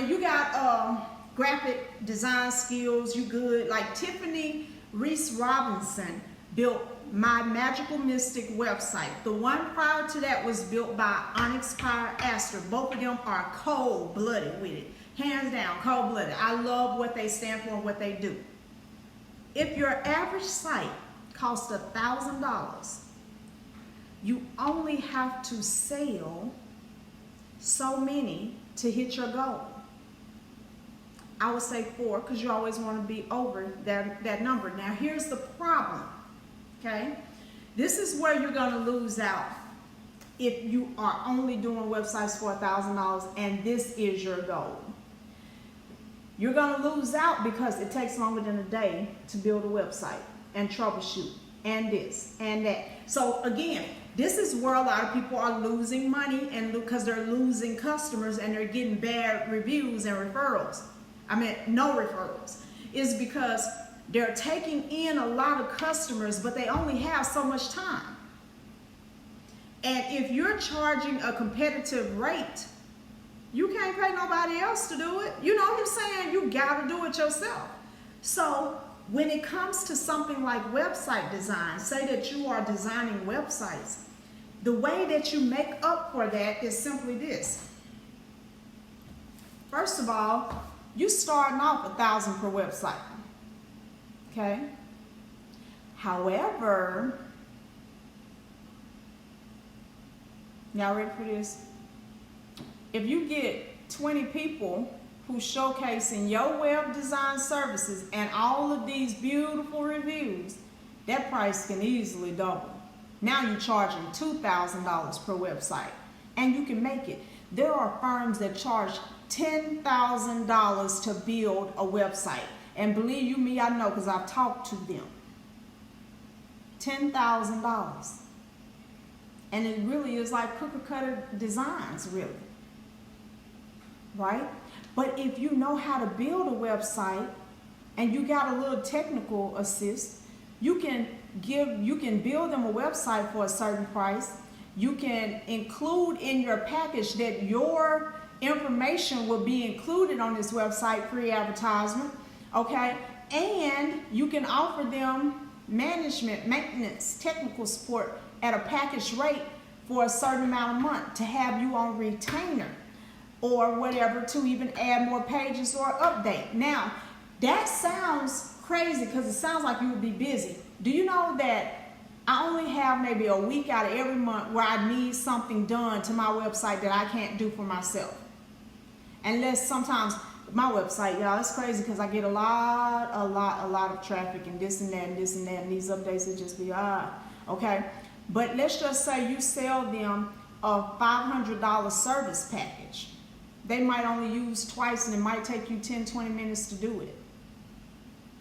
Speaker 1: You got graphic design skills. You good. Like Tiffany Reese Robinson built My Magical Mystic website. The one prior to that was built by Onyx Power Aster. Both of them are cold-blooded with it. Hands down, cold-blooded. I love what they stand for and what they do. If your average site costs $1,000, you only have to sell so many to hit your goal. I would say 4, because you always want to be over that number. Now, here's the problem, okay? This is where you're going to lose out if you are only doing websites for $1,000 and this is your goal. You're going to lose out because it takes longer than a day to build a website and troubleshoot and this and that. So again, this is where a lot of people are losing money, and because they're losing customers and they're getting bad reviews and referrals. No referrals. Is because they're taking in a lot of customers, but they only have so much time. And if you're charging a competitive rate, you can't pay nobody else to do it. You know what I'm saying? You got to do it yourself. So when it comes to something like website design, say that you are designing websites, the way that you make up for that is simply this. First of all, you starting off $1,000 per website. Okay? However, y'all ready for this? If you get 20 people who showcasing your web design services and all of these beautiful reviews, that price can easily double. Now you're charging $2,000 per website, and you can make it. There are firms that charge $10,000 to build a website, and believe you me, I know because I've talked to them. $10,000, and it really is like cookie cutter designs, really, right? But if you know how to build a website and you got a little technical assist, you can build them a website for a certain price. You can include in your package that your information will be included on this website, free advertisement, okay? And you can offer them management, maintenance, technical support at a package rate for a certain amount of month to have you on retainer or whatever, to even add more pages or update. Now, that sounds crazy because it sounds like you would be busy. Do you know that I only have maybe a week out of every month where I need something done to my website that I can't do for myself? Unless sometimes my website, y'all, it's crazy because I get a lot of traffic and this and that and this and that, and these updates will just be okay? But let's just say you sell them a $500 service package. They might only use twice and it might take you 10-20 minutes to do it.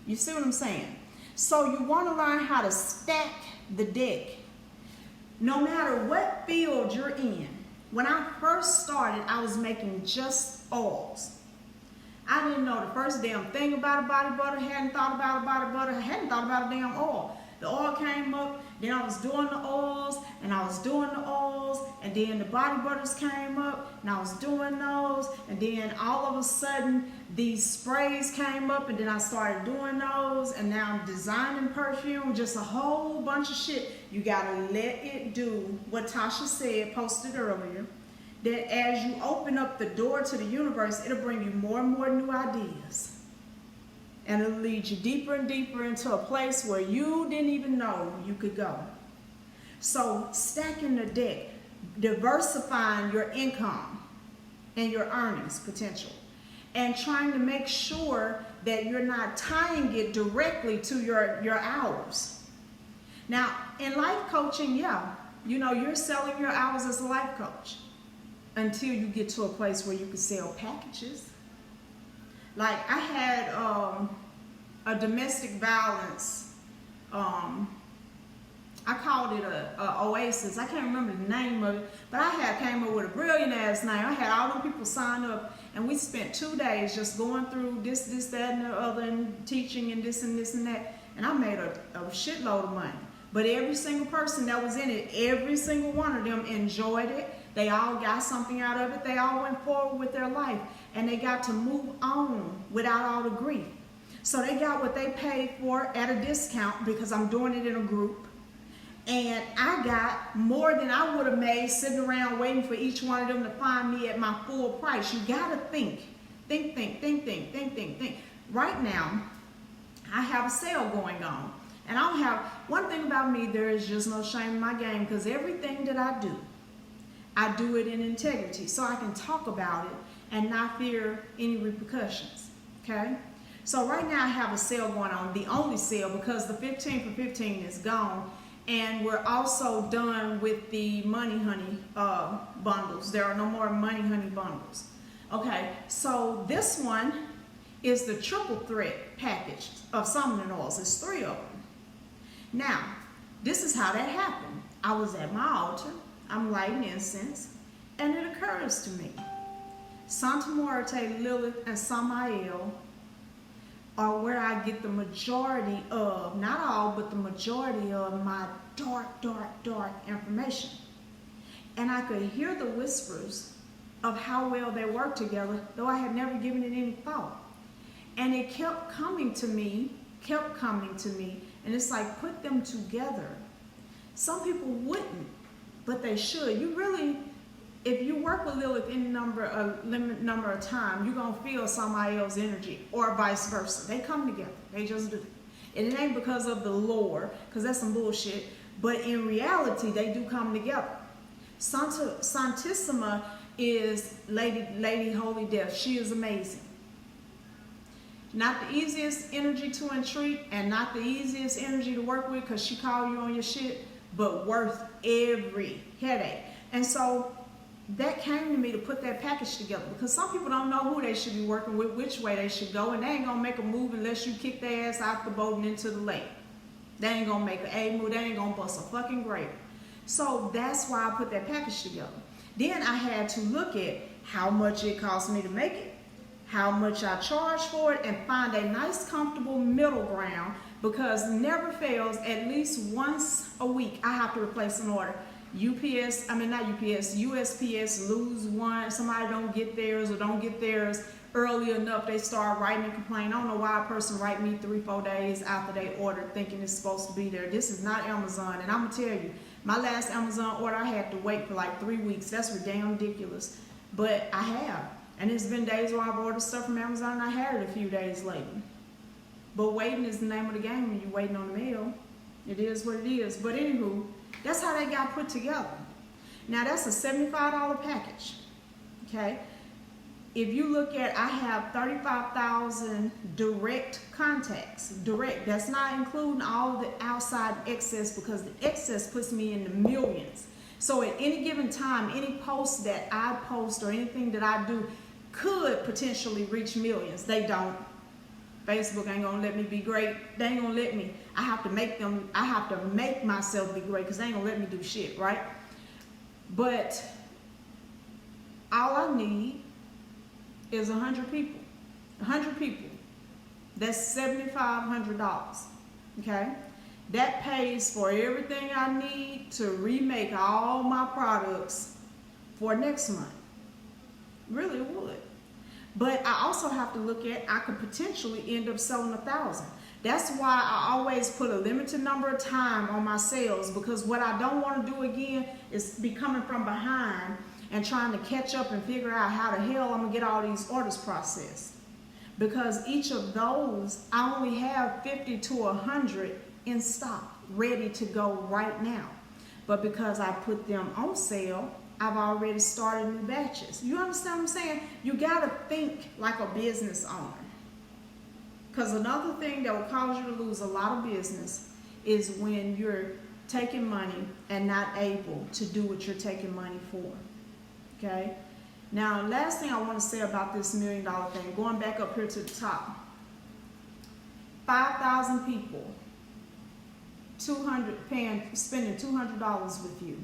Speaker 1: You see what I'm saying? So you want to learn how to stack the deck no matter what field you're in. When I first started, I was making just oils. I didn't know the first damn thing about a body butter, hadn't thought about a body butter, hadn't thought about a damn oil. The oil came up, then I was doing the oils, and I was doing the oils, and then the body butters came up, and I was doing those, and then all of a sudden, these sprays came up, and then I started doing those, and now I'm designing perfume, just a whole bunch of shit. You gotta let it do what Tasha said, posted earlier, that as you open up the door to the universe, it'll bring you more and more new ideas. And it'll lead you deeper and deeper into a place where you didn't even know you could go. So stacking the deck, diversifying your income and your earnings potential, and trying to make sure that you're not tying it directly to your hours. Now, in life coaching, yeah, you know, you're selling your hours as a life coach until you get to a place where you can sell packages. Like I had a domestic violence, I called it a oasis. I can't remember the name of it, but I came up with a brilliant ass name. I had all them people sign up, and we spent 2 days just going through this, that, and the other, and teaching and this and that, and I made a shitload of money. But every single person that was in it, every single one of them enjoyed it. They all got something out of it. They all went forward with their life, and they got to move on without all the grief. So they got what they paid for at a discount because I'm doing it in a group. And I got more than I would have made sitting around waiting for each one of them to find me at my full price. You got to think. Right now, I have a sale going on. And I don't have, one thing about me, there is just no shame in my game, because everything that I do it in integrity, so I can talk about it and not fear any repercussions, okay? So right now I have a sale going on, the only sale, because the 15 for 15 is gone, and we're also done with the Money Honey bundles. There are no more Money Honey bundles. Okay, so this one is the triple threat package of summoning oils. It's 3 of them. Now, this is how that happened. I was at my altar, I'm lighting incense, and it occurs to me, Santa Muerte, Lilith, and Samael are where I get the majority of, not all, but the majority of my dark information. And I could hear the whispers of how well they work together, though I had never given it any thought. And it kept coming to me, and it's like, put them together. Some people wouldn't, but they should. You really, if you work with Lilith any limit number of time, you're going to feel somebody else's energy, or vice versa. They come together. They just do. And it ain't because of the lore, because that's some bullshit, but in reality, they do come together. Santissima is Lady Holy Death. She is amazing. Not the easiest energy to entreat and not the easiest energy to work with, because she called you on your shit, but worth every headache. And so that came to me to put that package together, because some people don't know who they should be working with, which way they should go, and they ain't gonna make a move unless you kick their ass out the boat and into the lake. They ain't gonna make an A move. They ain't gonna bust a fucking grape. So that's why I put that package together. Then I had to look at how much it cost me to make it, how much I charge for it, and find a nice comfortable middle ground, because never fails, at least once a week I have to replace an order. USPS lose one, somebody don't get theirs or don't get theirs early enough, they start writing and complaining. I don't know why a person write me 3-4 days after they ordered thinking it's supposed to be there. This is not Amazon, and I'm gonna tell you, my last Amazon order I had to wait for like 3 weeks. That's damn ridiculous, but I have. And it's been days where I've ordered stuff from Amazon and I had it a few days later. But waiting is the name of the game when you're waiting on the mail. It is what it is. But anywho, that's how they got put together. Now that's a $75 package, okay? If you look at, I have 35,000 direct contacts. Direct, that's not including all the outside excess, because the excess puts me in the millions. So at any given time, any post that I post or anything that I do could potentially reach millions. They don't. Facebook ain't gonna let me be great. They ain't gonna let me. I have to make myself be great, because they ain't gonna let me do shit, right? But all I need is 100 people. 100 people. That's $7,500. Okay? That pays for everything I need to remake all my products for next month. Really would. But I also have to look at, I could potentially end up selling 1,000. That's why I always put a limited number of time on my sales, because what I don't want to do again is be coming from behind and trying to catch up and figure out how the hell I'm going to get all these orders processed. Because each of those, I only have 50 to 100 in stock, ready to go right now. But because I put them on sale, I've already started new batches. You understand what I'm saying? You got to think like a business owner. Because another thing that will cause you to lose a lot of business is when you're taking money and not able to do what you're taking money for. Okay? Now, last thing I want to say about this $1 million thing, going back up here to the top. 5,000 people, spending $200 with you.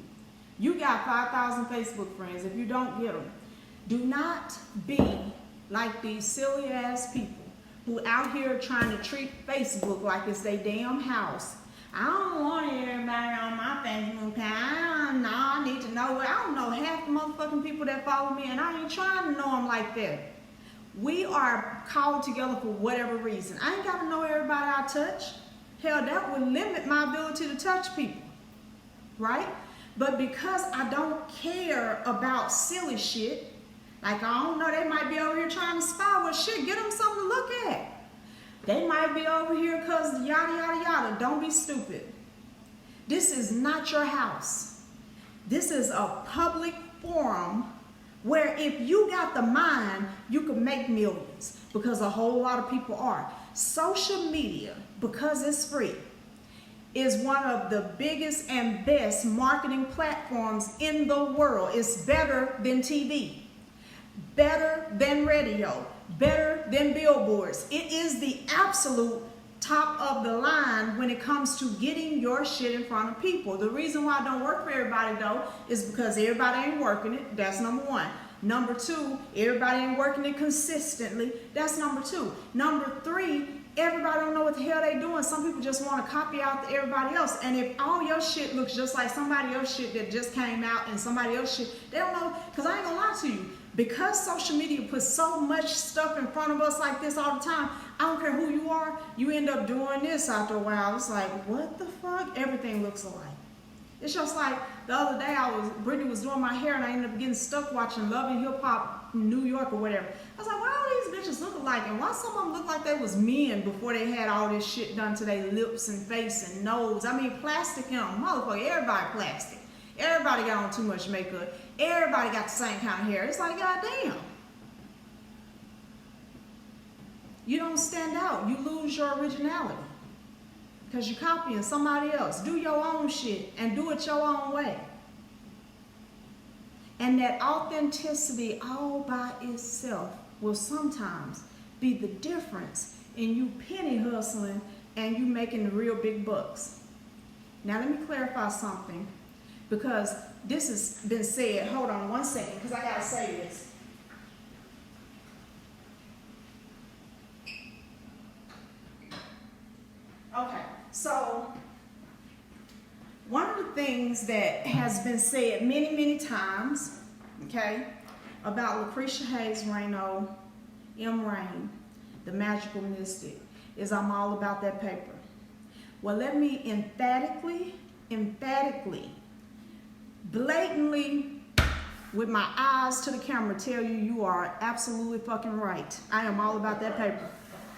Speaker 1: You got 5,000 Facebook friends. If you don't get them, do not be like these silly ass people who out here trying to treat Facebook like it's their damn house. I don't want everybody on my Facebook page. I need to know. I don't know half the motherfucking people that follow me, and I ain't trying to know them like that. We are called together for whatever reason. I ain't got to know everybody I touch. Hell, that would limit my ability to touch people, right? But because I don't care about silly shit, like I don't know, they might be over here trying to spy. Well, shit, get them something to look at. They might be over here because yada, yada, yada. Don't be stupid. This is not your house. This is a public forum where if you got the mind, you can make millions, because a whole lot of people are. Social media, because it's free, is one of the biggest and best marketing platforms in the world. It's better than TV, better than radio, better than billboards. It is the absolute top of the line when it comes to getting your shit in front of people. The reason why it don't work for everybody though is because everybody ain't working it. That's number one. Number two, everybody ain't working it consistently. That's number two. Number three, everybody don't know what the hell they doing. Some people just want to copy out everybody else. And if all your shit looks just like somebody else's shit that just came out and somebody else's shit, they don't know. Because I ain't gonna lie to you, Because social media puts so much stuff in front of us like this all the time, I don't care who you are, you end up doing this after a while. It's like, what the fuck? Everything looks alike. It's just like the other day Brittany was doing my hair and I ended up getting stuck watching Love and Hip Hop New York or whatever. I was like, why all these bitches look alike? And why some of them look like they was men before they had all this shit done to their lips and face and nose? I mean, plastic, motherfucker, everybody plastic. Everybody got on too much makeup. Everybody got the same kind of hair. It's like, goddamn. You don't stand out. You lose your originality. Because you're copying somebody else. Do your own shit and do it your own way. And that authenticity all by itself will sometimes be the difference in you penny hustling and you making the real big bucks. Now let me clarify something. Because this has been said. Hold on one second, because I gotta say this. Okay, so one of the things that has been said many, many times, okay, about Lucretia Hayes Rayno, M. Rain, the magical mystic, is I'm all about that paper. Well, let me emphatically, blatantly, with my eyes to the camera, tell you you are absolutely fucking right. I am all about that paper,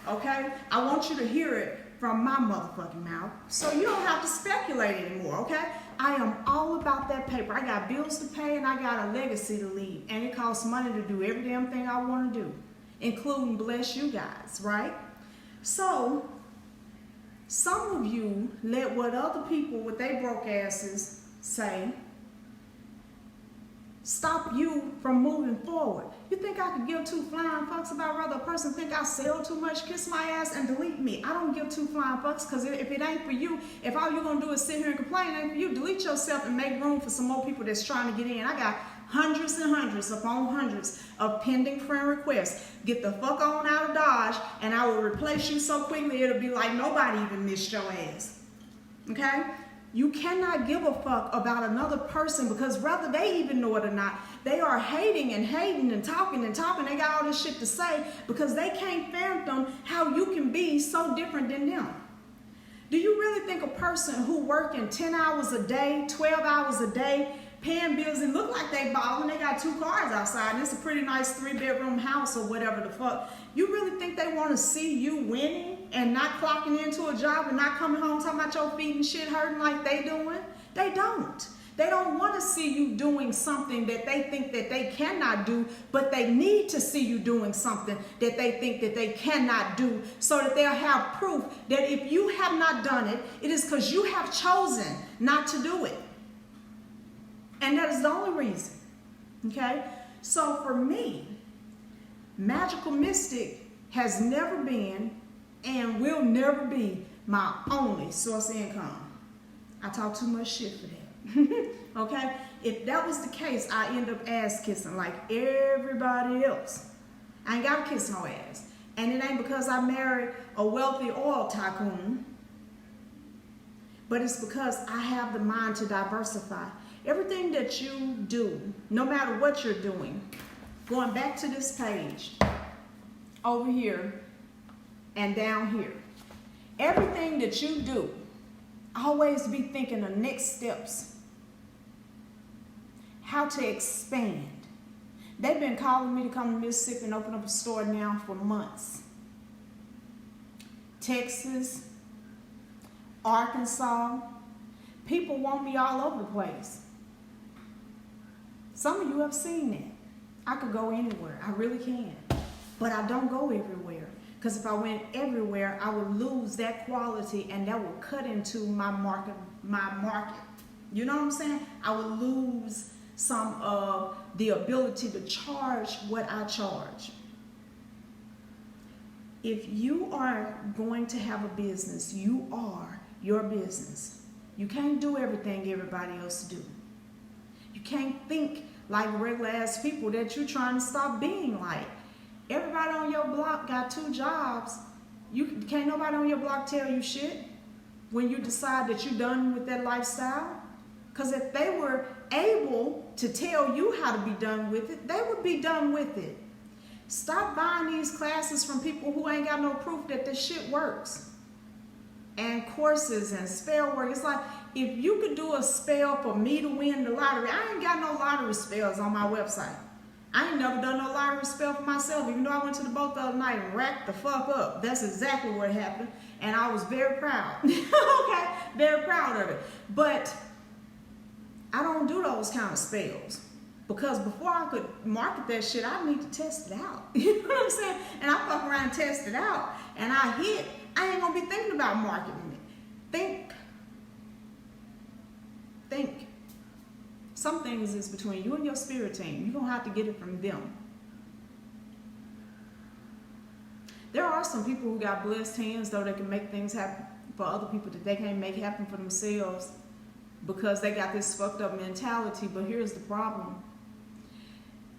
Speaker 1: okay? I want you to hear it from my motherfucking mouth so you don't have to speculate anymore, okay? I am all about that paper. I got bills to pay and I got a legacy to leave, and it costs money to do every damn thing I want to do, including bless you guys, right? So some of you let what other people with their broke asses say stop you from moving forward. You think I could give two flying fucks about whether a person think I sell too much, kiss my ass, and delete me? I don't give two flying fucks, because if it ain't for you, if all you're going to do is sit here and complain, it ain't for you, delete yourself and make room for some more people that's trying to get in. I got hundreds and hundreds upon hundreds of pending friend requests. Get the fuck on out of Dodge, and I will replace you so quickly it'll be like nobody even missed your ass. Okay? You cannot give a fuck about another person, because whether they even know it or not, they are hating and talking. They got all this shit to say because they can't fathom how you can be so different than them. Do you really think a person who working 10 hours a day, 12 hours a day, paying bills and look like they balling, they got 2 cars outside and it's a pretty nice 3-bedroom house or whatever the fuck, you really think they want to see you winning and not clocking into a job and not coming home talking about your feet and shit hurting like they doing? They don't. They don't want to see you doing something that they think that they cannot do, but they need to see you doing something that they think that they cannot do, so that they'll have proof that if you have not done it, it is because you have chosen not to do it. And that is the only reason, okay? So for me, Magical Mystic has never been and will never be my only source of income. I talk too much shit for that. Okay? If that was the case, I end up ass kissing like everybody else. I ain't gotta kiss no ass. And it ain't because I married a wealthy oil tycoon, but it's because I have the mind to diversify. Everything that you do, no matter what you're doing, going back to this page, over here and down here, everything that you do, always be thinking of next steps, how to expand. They've been calling me to come to Mississippi and open up a store now for months. Texas, Arkansas, people want me all over the place. Some of you have seen that. I could go anywhere, I really can. But I don't go everywhere, because if I went everywhere, I would lose that quality and that would cut into my market. You know what I'm saying? I would lose some of the ability to charge what I charge. If you are going to have a business, you are your business. You can't do everything everybody else do. You can't think like regular ass people that you're trying to stop being like. Everybody on your block got 2 jobs. Can't nobody on your block tell you shit when you decide that you're done with that lifestyle. Because if they were able to tell you how to be done with it, they would be done with it. Stop buying these classes from people who ain't got no proof that this shit works. And courses and spell work. It's like, if you could do a spell for me to win the lottery, I ain't got no lottery spells on my website. I ain't never done no lottery spell for myself, even though I went to the boat the other night and racked the fuck up. That's exactly what happened. And I was very proud. Okay, very proud of it. But I don't do those kind of spells. Because before I could market that shit, I need to test it out. You know what I'm saying? And I fuck around and test it out. And I hit. I ain't gonna be thinking about marketing it. Think. Some things is between you and your spirit team. You're gonna have to get it from them. There are some people who got blessed hands, though, that can make things happen for other people that they can't make happen for themselves because they got this fucked up mentality. But here's the problem.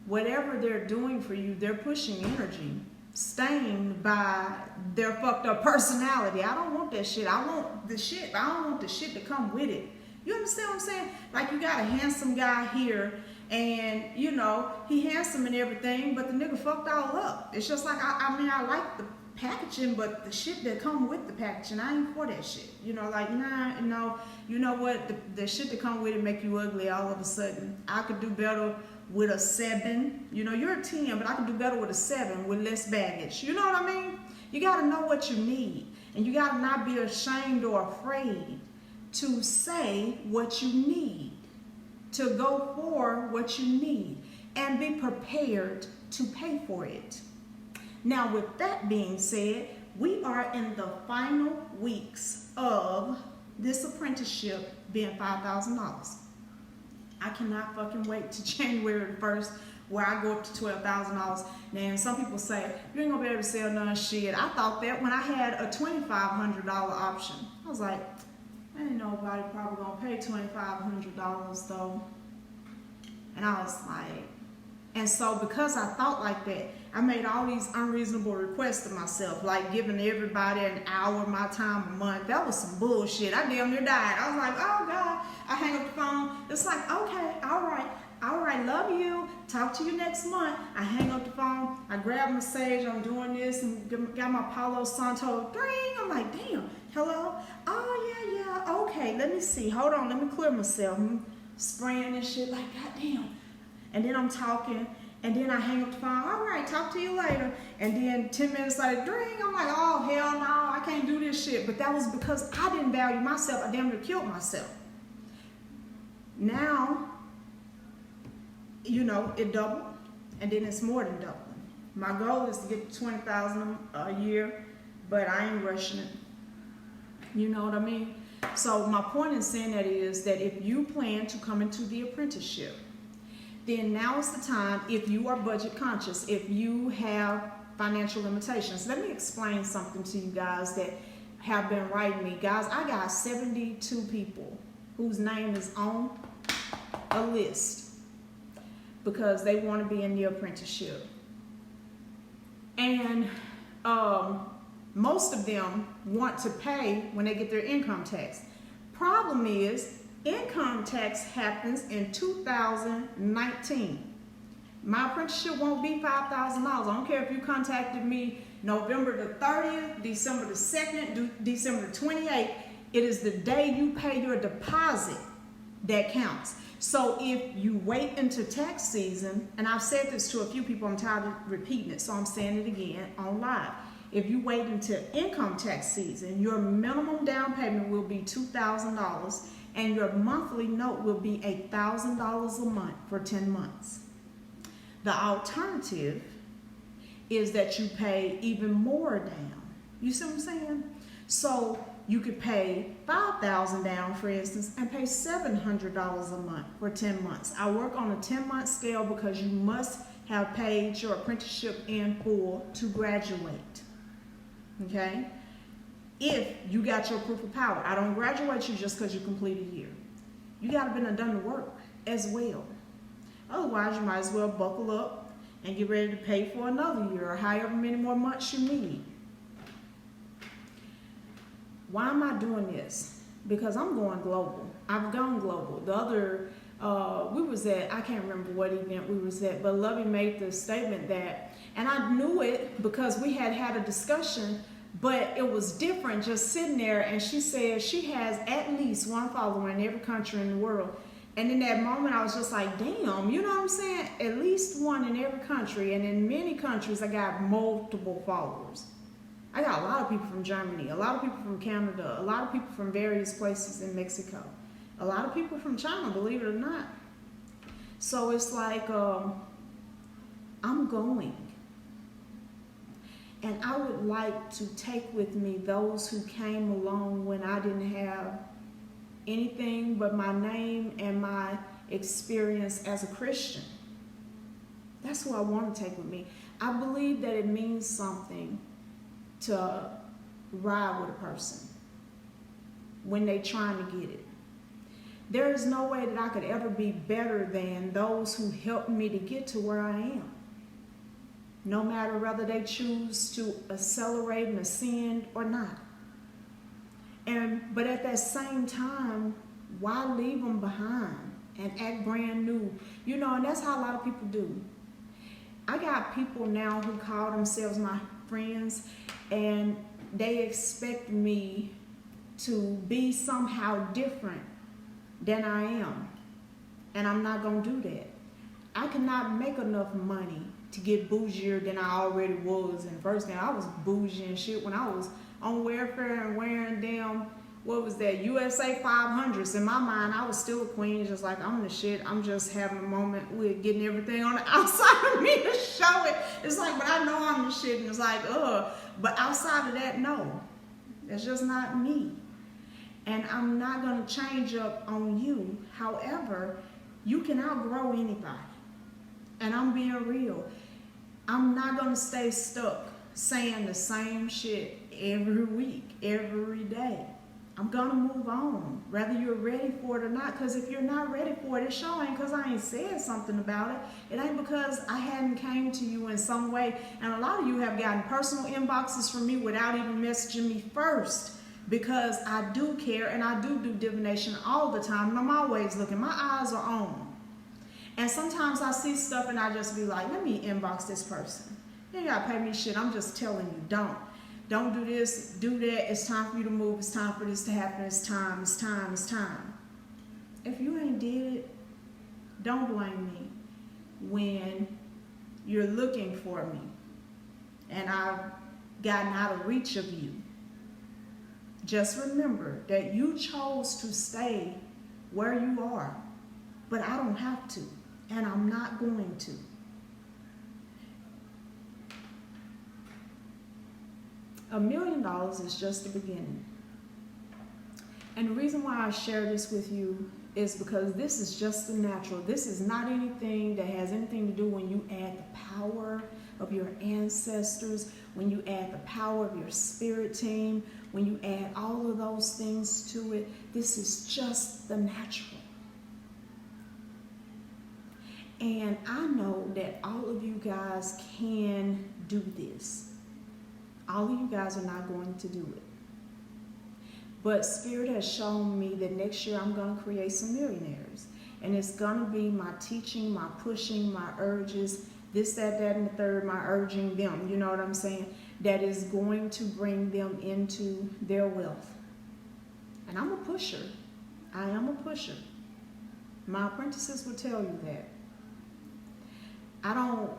Speaker 1: Whatever they're doing for you, they're pushing energy stained by their fucked up personality. I don't want that shit. I want the shit, but I don't want the shit to come with it. You understand what I'm saying? Like, you got a handsome guy here, and, you know, he handsome and everything, but the nigga fucked all up. It's just like, I mean, I like the packaging, but the shit that come with the packaging, I ain't for that shit. You know, like, nah, no, you know what? The shit that come with it make you ugly all of a sudden. I could do better with a 7. You know, you're a 10, but I can do better with a 7 with less baggage. You know what I mean? You got to know what you need, and you got to not be ashamed or afraid to say what you need, to go for what you need, and be prepared to pay for it. Now, with that being said, we are in the final weeks of this apprenticeship being $5,000. I cannot fucking wait to January 1st, where I go up to $12,000. Now, some people say, you ain't gonna be able to sell none shit. I thought that when I had a $2,500 option. I was like, ain't nobody probably gonna pay $2,500 though. And I was like, and so because I thought like that, I made all these unreasonable requests to myself, like giving everybody an hour of my time a month. That was some bullshit. I damn near died. I was like, oh God. I hang up the phone. It's like, okay, all right, love you. Talk to you next month. I hang up the phone. I grab my sage. I'm doing this and got my Palo Santo. Ding. I'm like, damn. Hello? Oh, yeah. Okay, let me see. Hold on. Let me clear myself. I'm spraying and shit like, goddamn. And then I'm talking. And then I hang up the phone. All right, talk to you later. And then 10 minutes later, ding. I'm like, oh, hell no. I can't do this shit. But that was because I didn't value myself. I damn near killed myself. Now, you know, it doubled, and then it's more than doubling. My goal is to get to $20,000 a year, but I ain't rushing it. You know what I mean? So my point in saying that is that if you plan to come into the apprenticeship, then now is the time, if you are budget conscious, if you have financial limitations. Let me explain something to you guys that have been writing me. Guys, I got 72 people whose name is on a list because they want to be in the apprenticeship. And most of them want to pay when they get their income tax. Problem is, income tax happens in 2019. My apprenticeship won't be $5,000. I don't care if you contacted me November the 30th, December the 2nd, December the 28th. It is the day you pay your deposit that counts. So if you wait until tax season, and I've said this to a few people, I'm tired of repeating it, so I'm saying it again on live. If you wait until income tax season, your minimum down payment will be $2,000 and your monthly note will be $1,000 a month for 10 months. The alternative is that you pay even more down. You see what I'm saying? So you could pay $5,000 down, for instance, and pay $700 a month for 10 months. I work on a 10-month scale because you must have paid your apprenticeship in full to graduate. Okay? If you got your proof of power. I don't graduate you just because you complete a year. You got to be done the work as well. Otherwise, you might as well buckle up and get ready to pay for another year or however many more months you need. Why am I doing this? because I'm going global. I've gone global. The other, we was at, I can't remember what event we was at, but Lovey made the statement that, and I knew it because we had had a discussion, but it was different just sitting there. And she said she has at least one follower in every country in the world. And in that moment, I was just like, damn, you know what I'm saying? At least one in every country. And in many countries, I got multiple followers. I got a lot of people from Germany, a lot of people from Canada, a lot of people from various places in Mexico, a lot of people from China, believe it or not. So it's like, I'm going. And I would like to take with me those who came along when I didn't have anything but my name and my experience as a Christian. That's who I want to take with me. I believe that it means something to ride with a person when they're trying to get it. There is no way that I could ever be better than those who helped me to get to where I am. No matter whether they choose to accelerate and ascend or not. But at that same time, why leave them behind and act brand new? You know, and that's how a lot of people do. I got people now who call themselves my friends, and they expect me to be somehow different than I am. And I'm not going to do that. I cannot make enough money to get bougier than I already was. And first thing, I was bougie and shit when I was on welfare and wearing damn, what was that, USA 500s. In my mind, I was still a queen, just like, I'm the shit. I'm just having a moment with getting everything on the outside of me to show it. It's like, but I know I'm the shit. And it's like, ugh. But outside of that, no. That's just not me. And I'm not going to change up on you. However, you can outgrow anybody. And I'm being real. I'm not going to stay stuck saying the same shit every week, every day. I'm going to move on, whether you're ready for it or not. Because if you're not ready for it, it's showing because I ain't said something about it. It ain't because I hadn't came to you in some way. And a lot of you have gotten personal inboxes from me without even messaging me first. Because I do care and I do divination all the time. And I'm always looking. My eyes are on. And sometimes I see stuff and I just be like, let me inbox this person. You ain't got to pay me shit. I'm just telling you, don't do this, do that. It's time for you to move. It's time for this to happen. It's time, it's time, it's time. If you ain't did it, don't blame me when you're looking for me and I've gotten out of reach of you. Just remember that you chose to stay where you are, but I don't have to, and I'm not going to. $1 million is just the beginning. And the reason why I share this with you is because this is just the natural. This is not anything that has anything to do when you add the power of your ancestors, when you add the power of your spirit team, when you add all of those things to it. This is just the natural. And I know that all of you guys can do this. All of you guys are not going to do it. But Spirit has shown me that next year I'm going to create some millionaires. And it's going to be my teaching, my pushing, my urges, this, that, and the third, my urging them, you know what I'm saying? That is going to bring them into their wealth. And I'm a pusher. I am a pusher. My apprentices will tell you that. I don't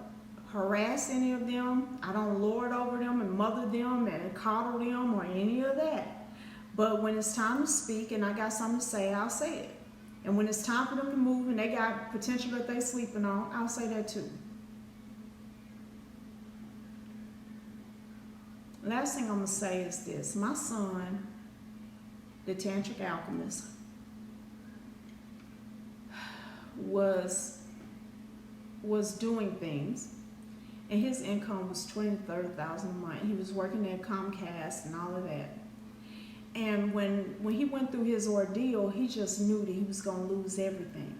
Speaker 1: harass any of them. I don't lord over them and mother them and coddle them or any of that. But when it's time to speak and I got something to say, I'll say it. And when it's time for them to move and they got potential that they're sleeping on, I'll say that too. Last thing I'm going to say is this. My son, the Tantric Alchemist, was doing things, and his income was $20,000 to $30,000 a month. He was working at Comcast and all of that. And when he went through his ordeal, he just knew that he was going to lose everything.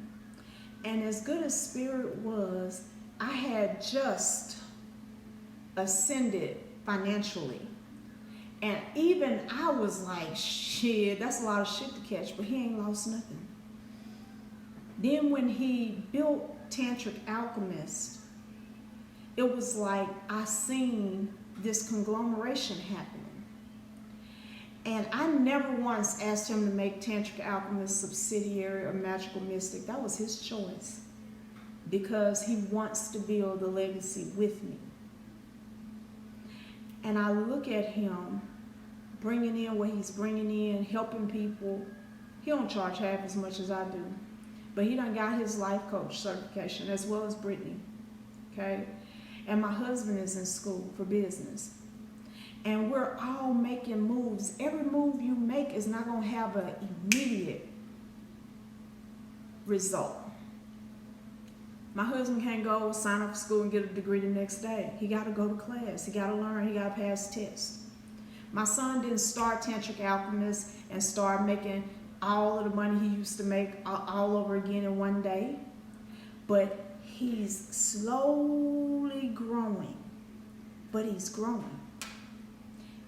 Speaker 1: And as good as Spirit was, I had just ascended financially. And even I was like, shit, that's a lot of shit to catch, but he ain't lost nothing. Then when he built Tantric Alchemist, it was like I seen this conglomeration happening. And I never once asked him to make Tantric Alchemist subsidiary or Magical Mystic. That was his choice, because he wants to build a legacy with me. And I look at him bringing in what he's bringing in, helping people. He don't charge half as much as I do, but he done got his life coach certification, as well as Brittany, okay? And my husband is in school for business. And we're all making moves. Every move you make is not gonna have an immediate result. My husband can't go sign up for school and get a degree the next day. He gotta go to class, he gotta learn, he gotta pass tests. My son didn't start Tantric Alchemist and start making all of the money he used to make all over again in one day. But he's slowly growing, but he's growing.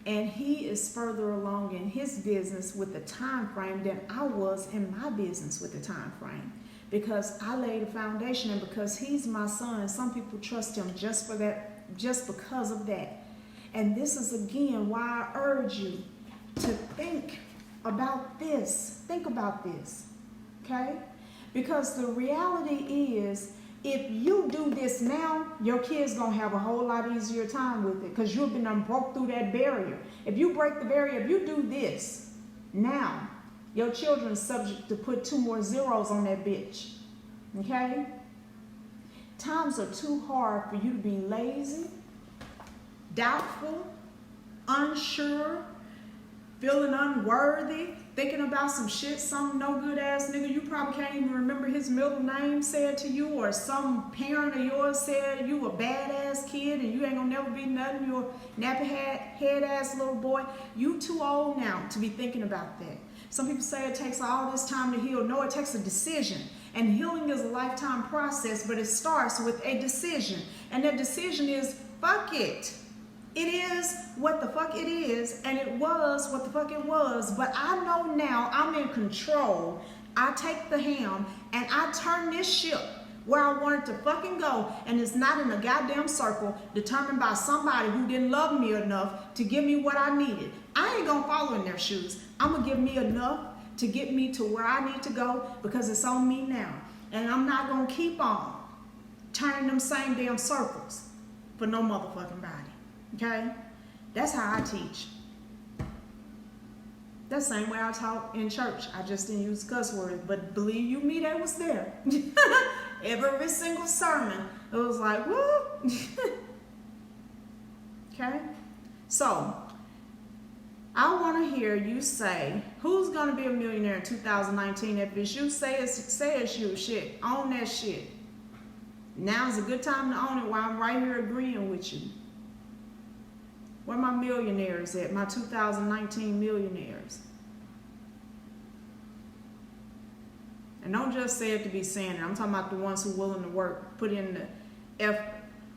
Speaker 1: And he is further along in his business with the time frame than I was in my business with the time frame. Because I laid a foundation, and because he's my son, some people trust him just for that, just because of that. And this is again why I urge you to think about this. Think about this, okay? Because the reality is, if you do this now, your kid's gonna have a whole lot easier time with it, because you've been broke through that barrier. If you break the barrier, if you do this now, your children's subject to put 2 more zeros on that bitch, okay? Times are too hard for you to be lazy, doubtful, unsure, feeling unworthy, thinking about some shit some no good ass nigga you probably can't even remember his middle name said to you, or some parent of yours said you a badass kid and you ain't gonna never be nothing, you a nappy head ass little boy. You too old now to be thinking about that. Some people say it takes all this time to heal. No, it takes a decision. And healing is a lifetime process, but it starts with a decision. And that decision is, fuck it. It is what the fuck it is, and it was what the fuck it was. But I know now I'm in control. I take the helm, and I turn this ship where I want it to fucking go, and it's not in a goddamn circle determined by somebody who didn't love me enough to give me what I needed. I ain't gonna follow in their shoes. I'm gonna give me enough to get me to where I need to go, because it's on me now. And I'm not gonna keep on turning them same damn circles for no motherfucking body. Okay? That's how I teach. That's the same way I taught in church. I just didn't use cuss words, but believe you me, they was there. Every single sermon, it was like, woo. Okay? So, I want to hear you say, who's going to be a millionaire in 2019? If it's you, say it's you. Shit, own that shit. Now's a good time to own it while I'm right here agreeing with you. Where my millionaires at? My 2019 millionaires. And don't just say it to be saying it. I'm talking about the ones who are willing to work, put in the effort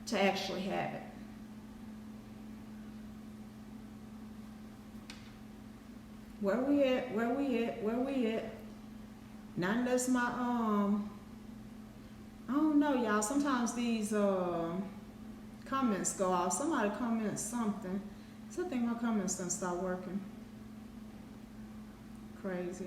Speaker 1: to actually have it. Where we at? Where we at? Where we at? Not unless my I don't know, y'all. Sometimes these comments go off. Somebody comments something. So I think my comments done start working. Crazy.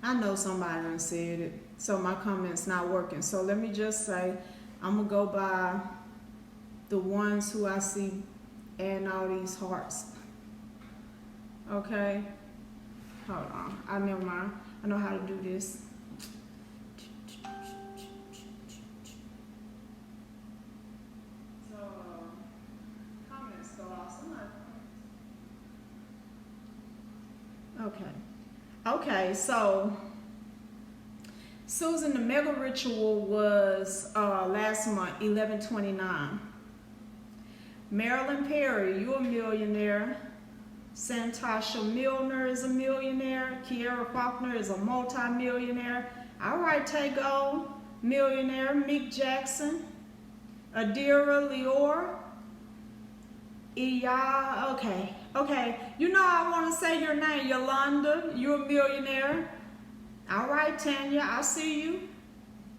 Speaker 1: I know somebody done said it, so my comment's not working. So let me just say, I'm gonna go by the ones who I see adding all these hearts. Okay? Hold on. I never mind. I know how to do this. So, comments go off. Okay, so Susan, the mega ritual was last month, 11/29. Marilyn Perry, you're a millionaire. Santasha Milner is a millionaire. Kiera Faulkner is a multi-millionaire. All right, Tego, millionaire. Meek Jackson. Adira Leor. Iya. Okay. You know I want to say your name, Yolanda. You're a millionaire. All right, Tanya, I see you.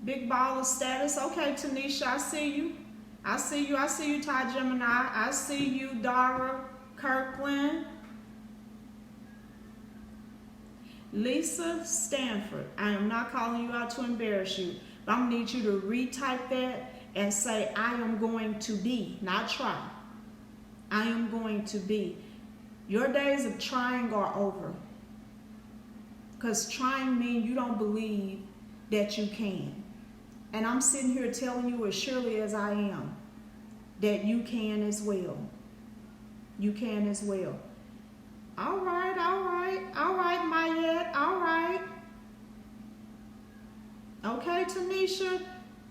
Speaker 1: Big baller status. Okay, Tanisha, I see you. I see you, Ty Gemini. I see you, Dara Kirkland. Lisa Stanford. I am not calling you out to embarrass you, but I'm going to need you to retype that and say, I am going to be, not try. I am going to be. Your days of trying are over. Because trying means you don't believe that you can. And I'm sitting here telling you as surely as I am that you can as well. You can as well. All right, Mayette, all right. Okay, Tanisha,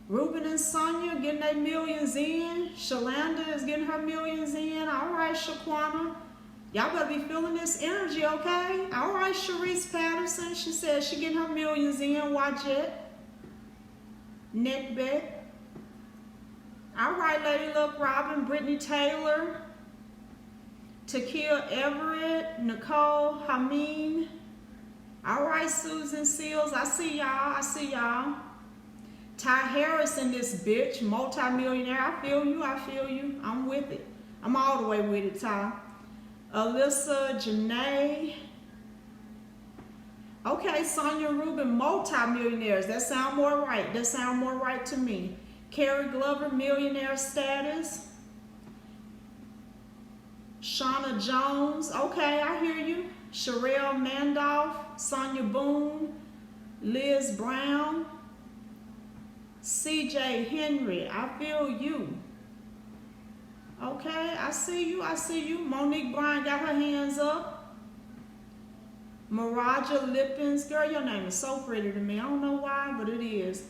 Speaker 1: Ruben and Sonia getting their millions in. Shalanda is getting her millions in. All right, Shaquana. Y'all better be feeling this energy, okay? All right, Sharice Patterson. She said she getting her millions in. Watch it. Nick Beck. All right, Lady Luck Robin. Brittany Taylor. Takia Everett. Nicole Hameen. All right, Susan Seals. I see y'all. Ty Harris in this bitch. Multi-millionaire. I feel you. I'm with it. I'm all the way with it, Ty. Alyssa, Janae. Okay, Sonia Rubin, multi-millionaires. That sound more right to me. Carrie Glover, millionaire status. Shauna Jones. Okay, I hear you. Sherelle Mandolph, Sonia Boone, Liz Brown, CJ Henry. I feel you. Okay, I see you. Monique Bryan got her hands up. Maraja Lippins. Girl, your name is so pretty to me. I don't know why, but it is.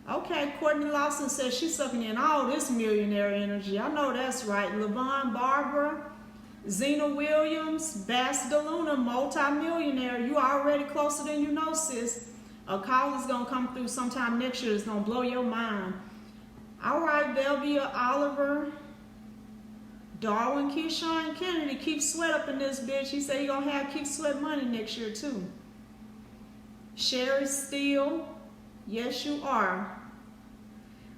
Speaker 1: Okay, Courtney Lawson says she's sucking in all this millionaire energy. I know that's right. Levon Barbara. Zena Williams. Bass DeLuna, multi-millionaire. You already closer than you know, sis. A call is going to come through sometime next year. It's going to blow your mind. All right, Belvia Oliver. Darwin Keyshawn Kennedy, Keep Sweat up in this bitch. He said he gonna have Keep Sweat money next year too. Sherry Steele, yes you are.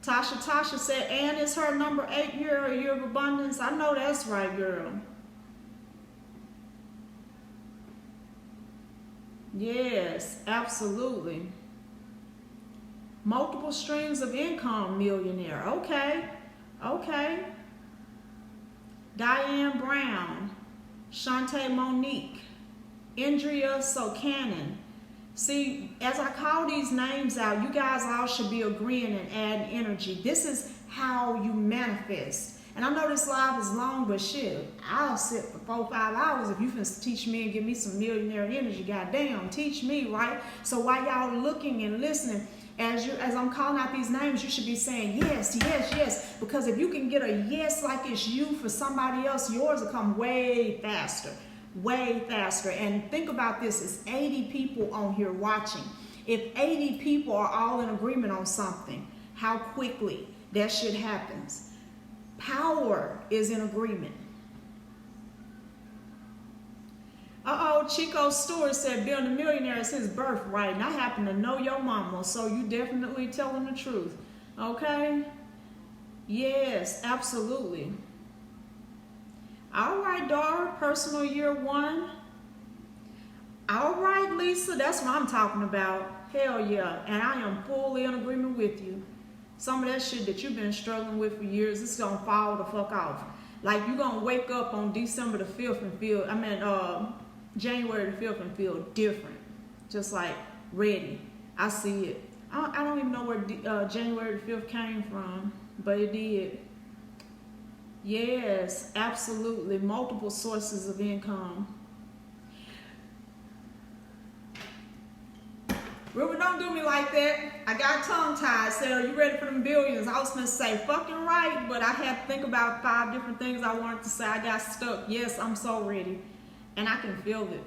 Speaker 1: Tasha said, and it's her number 8 year, a year of abundance. I know that's right, girl. Yes, absolutely. Multiple streams of income millionaire. Okay. Diane Brown, Shantae Monique, Andrea Socanon. See, as I call these names out, you guys all should be agreeing and adding energy. This is how you manifest. And I know this live is long, but shit, I'll sit for 4-5 hours if you can teach me and give me some millionaire energy. Goddamn, teach me, right? So while y'all looking and listening, as I'm calling out these names, you should be saying yes. Because if you can get a yes like it's you for somebody else, yours will come way faster. And think about this, it's 80 people on here watching. If 80 people are all in agreement on something, how quickly that shit happens. Power is in agreement. Chico Stewart said being a millionaire is his birthright, and I happen to know your mama, so you definitely telling the truth. Okay? Yes, absolutely. All right, Dara, personal year 1. All right, Lisa, that's what I'm talking about. Hell yeah, and I am fully in agreement with you. Some of that shit that you've been struggling with for years, it's gonna fall the fuck off. Like, you're gonna wake up on December the 5th and feel, January the 5th and feel different. Just like ready. I see it. I don't even know where January the 5th came from, but it did. Yes, absolutely. Multiple sources of income. Ruben, don't do me like that. I got tongue-tied. Said, are you ready for them billions? I was going to say, fucking right, but I had to think about 5 different things I wanted to say. I got stuck. Yes, I'm so ready. And I can feel it.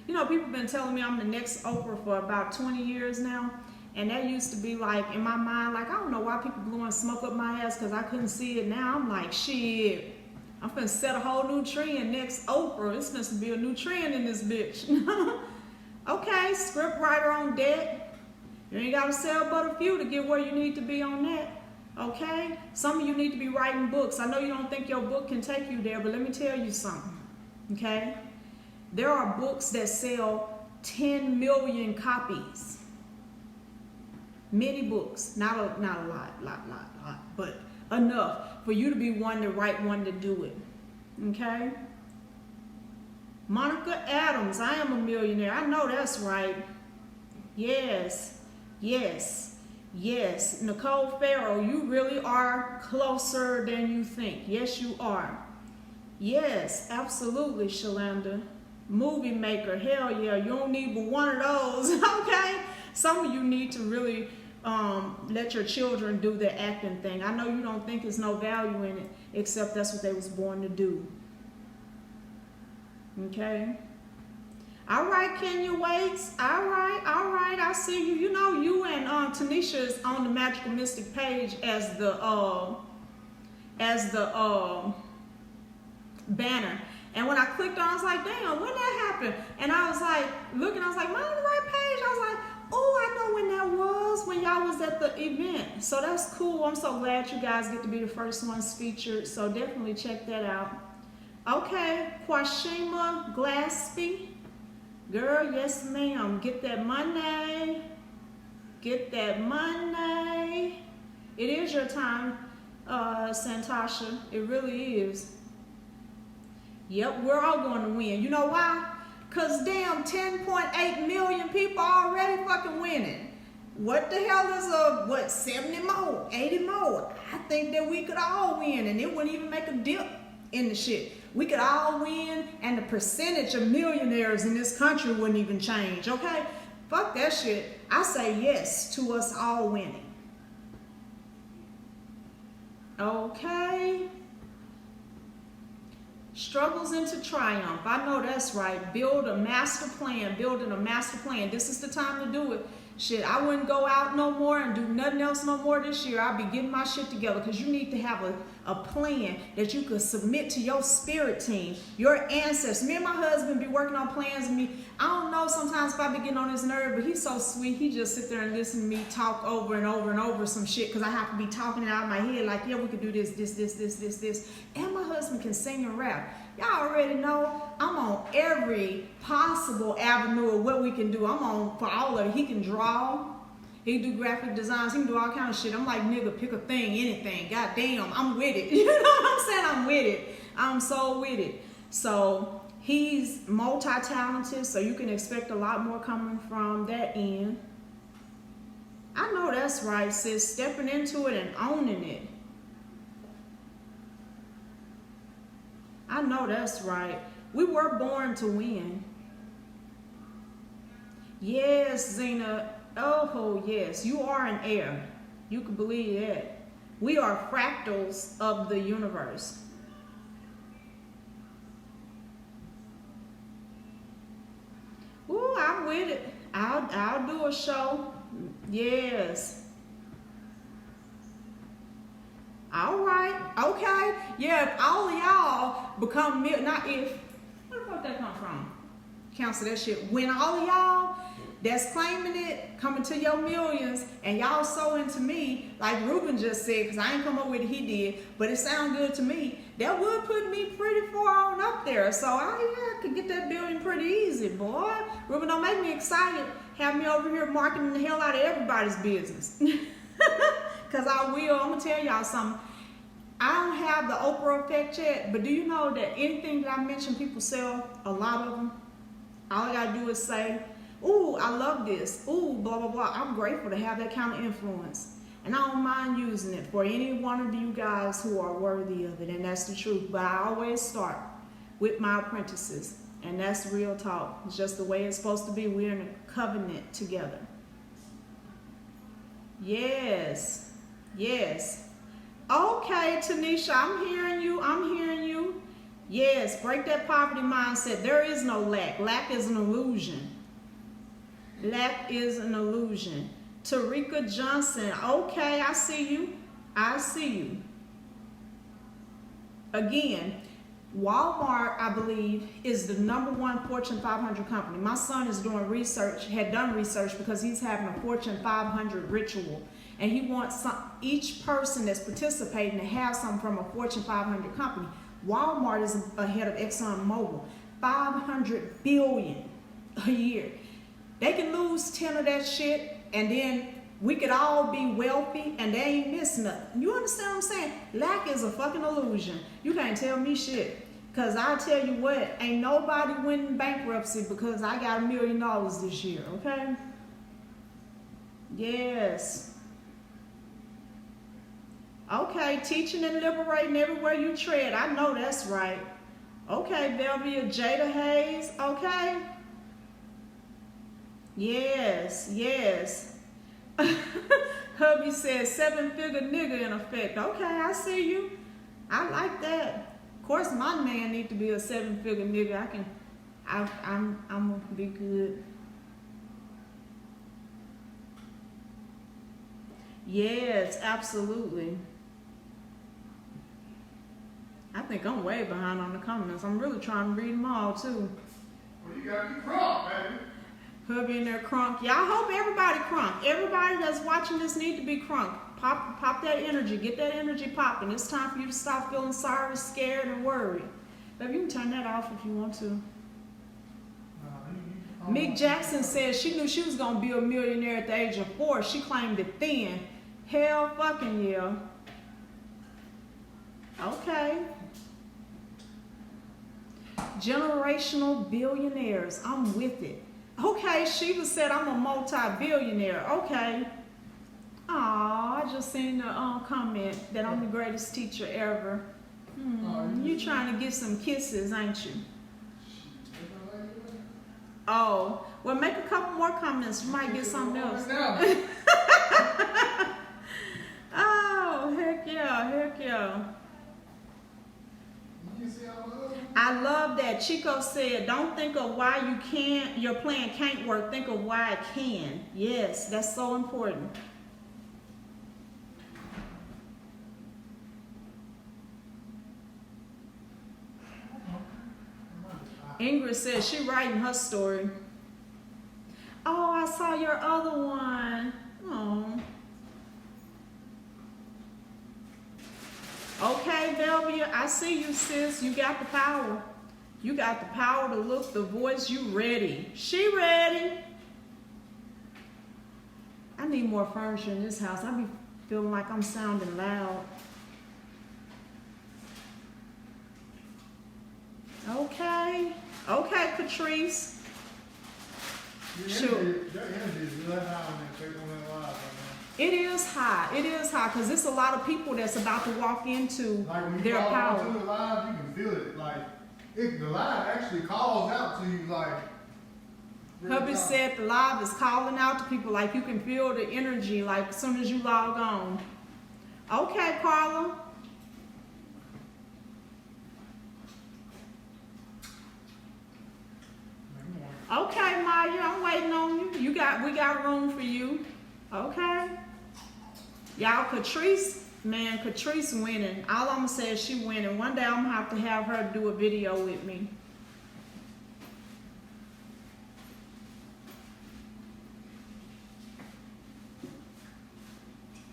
Speaker 1: You know, people been telling me I'm the next Oprah for about 20 years now. And that used to be like, in my mind, like, I don't know why people blowing smoke up my ass because I couldn't see it. Now I'm like, shit, I'm finna set a whole new trend next Oprah. It's supposed to be a new trend in this bitch. Okay, script writer on deck. You ain't gotta sell but a few to get where you need to be on that. Okay? Some of you need to be writing books. I know you don't think your book can take you there, but let me tell you something. Okay? There are books that sell 10 million copies. Many books, not a lot, but enough for you to be the right one to do it. Okay? Monica Adams, I am a millionaire. I know that's right. Yes. Nicole Farrell, you really are closer than you think. Yes, you are. Yes, absolutely, Shalanda. Movie maker, hell yeah, you don't need but one of those, okay? Some of you need to really let your children do the acting thing. I know you don't think there's no value in it, except that's what they was born to do. Okay? All right, Kenya Waits. All right, I see you. You know, you and Tanisha is on the Magical Mystic page as the banner. And when I clicked on, I was like, damn, when that happened? And I was like, looking, I was like, am I on the right page? I was like, oh, I know when that was, when y'all was at the event. So that's cool. I'm so glad you guys get to be the first ones featured. So definitely check that out. Okay, Kwashima Glaspie. Girl, yes ma'am. Get that money. Get that money. It is your time, Santasha. It really is. Yep, we're all going to win. You know why? Because damn, 10.8 million people already fucking winning. What the hell is 70 more, 80 more? I think that we could all win and it wouldn't even make a dip in the shit. We could all win and the percentage of millionaires in this country wouldn't even change, okay? Fuck that shit. I say yes to us all winning. Okay. Struggles into triumph. I know that's right. Build a master plan. Building a master plan. This is the time to do it. Shit, I wouldn't go out no more and do nothing else no more this year. I'll be getting my shit together because you need to have a plan that you could submit to your spirit team, your ancestors. Me and my husband be working on plans with me. I don't know sometimes if I be getting on his nerve, but he's so sweet. He just sit there and listen to me talk over and over and over some shit because I have to be talking it out of my head like, yeah, we could do this. And my husband can sing and rap. Y'all already know I'm on every possible avenue of what we can do. I'm on for all of it. He can draw. He can do graphic designs. He can do all kind of shit. I'm like, nigga, pick a thing, anything. God damn, I'm with it. You know what I'm saying? I'm with it. I'm so with it. So he's multi-talented, so you can expect a lot more coming from that end. I know that's right, sis. Stepping into it and owning it. I know that's right. We were born to win. Yes, Zena. Oh, yes. You are an heir. You can believe that. We are fractals of the universe. Ooh, I'm with it. I'll do a show. Yes. All right, okay, yeah, if all of y'all become, not if, where the fuck that come from? Cancel that shit. When all of y'all that's claiming it, coming to your millions, and y'all so into me, like Ruben just said, because I ain't come up with it, he did, but it sounded good to me, that would put me pretty far on up there. So I could get that billion pretty easy, boy. Ruben, don't make me excited. Have me over here marketing the hell out of everybody's business. Because I will. I'm going to tell y'all something. I don't have the Oprah effect yet, but do you know that anything that I mention, people sell a lot of them? All I got to do is say, ooh, I love this. Ooh, blah, blah, blah. I'm grateful to have that kind of influence. And I don't mind using it for any one of you guys who are worthy of it. And that's the truth. But I always start with my apprentices. And that's real talk. It's just the way it's supposed to be. We're in a covenant together. Yes. Yes. Okay, Tanisha, I'm hearing you. Yes, break that poverty mindset. There is no lack. Lack is an illusion. Lack is an illusion. Tarika Johnson. Okay, I see you. I see you. Again, Walmart, I believe, is the #1 Fortune 500 company. My son is doing research, had done research because he's having a Fortune 500 ritual. And he wants each person that's participating to have something from a Fortune 500 company. Walmart is ahead of ExxonMobil. $500 billion a year. They can lose 10 of that shit, and then we could all be wealthy, and they ain't miss nothing. You understand what I'm saying? Lack is a fucking illusion. You can't tell me shit. Because I tell you what, ain't nobody winning bankruptcy because I got $1 million this year, okay? Yes. Okay, teaching and liberating everywhere you tread. I know that's right. Okay, Bellevue, Jada Hayes. Okay. Yes, yes. Hubby says 7-figure nigga in effect. Okay, I see you. I like that. Of course, my man need to be a 7-figure nigga. I'm gonna be good. Yes, absolutely. I think I'm way behind on the comments. I'm really trying to read them all too.
Speaker 2: Well, you gotta be crunk, baby.
Speaker 1: Hubby in there crunk. Yeah, I hope everybody crunk. Everybody that's watching this need to be crunk. Pop that energy. Get that energy popping. It's time for you to stop feeling sorry, scared, and worried. Baby, you can turn that off if you want to. Mick Jackson said she knew she was going to be a millionaire at the age of 4. She claimed it then. Hell fucking yeah. Okay. Generational billionaires. I'm with it. Okay, Sheba said I'm a multi-billionaire. Okay. Aw, I just seen the comment that I'm the greatest teacher ever. You trying to get some kisses, ain't you? Oh, well, make a couple more comments. You might get something else. Oh, heck yeah, heck yeah. I love that. Chico said, don't think of why your plan can't work. Think of why it can. Yes, that's so important. Ingrid says she writing her story. Oh, I saw your other one. Oh. Okay, Velvia, I see you, sis. You got the power. You got the power to look, the voice. You ready. She ready. I need more furniture in this house. I be feeling like I'm sounding loud. Okay. Okay, Patrice. Sure. It is high. It is high because there's a lot of people that's about to walk into their power.
Speaker 2: Like when you walk into the live, you can feel it. Like the live actually calls out to you. Like
Speaker 1: Hubby said the live is calling out to people. Like you can feel the energy. Like as soon as you log on. Okay, Carla. Okay, Maya, I'm waiting on you. We got room for you. Okay. Y'all, Catrice winning. All I'm gonna say is she winning. One day I'm gonna have her do a video with me.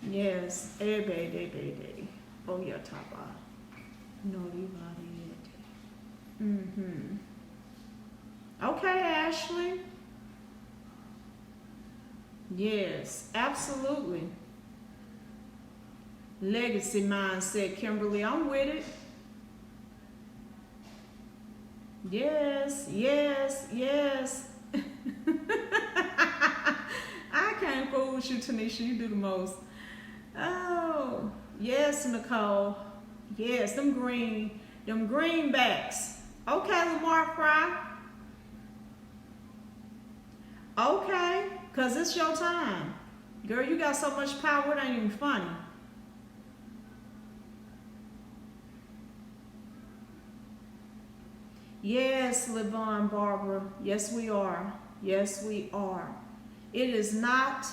Speaker 1: Yes, everybody. Oh yeah, top off. No, you got it. Okay, Ashley. Yes, absolutely. Legacy mindset, Kimberly. I'm with it. Yes, yes, yes. I can't fool with you, Tanisha. You do the most. Oh, yes, Nicole. Yes, them greenbacks. Okay, Lamar Fry. Okay, because it's your time. Girl, you got so much power, it ain't even funny. Yes, Levon, Barbara. Yes, we are. Yes, we are. It is not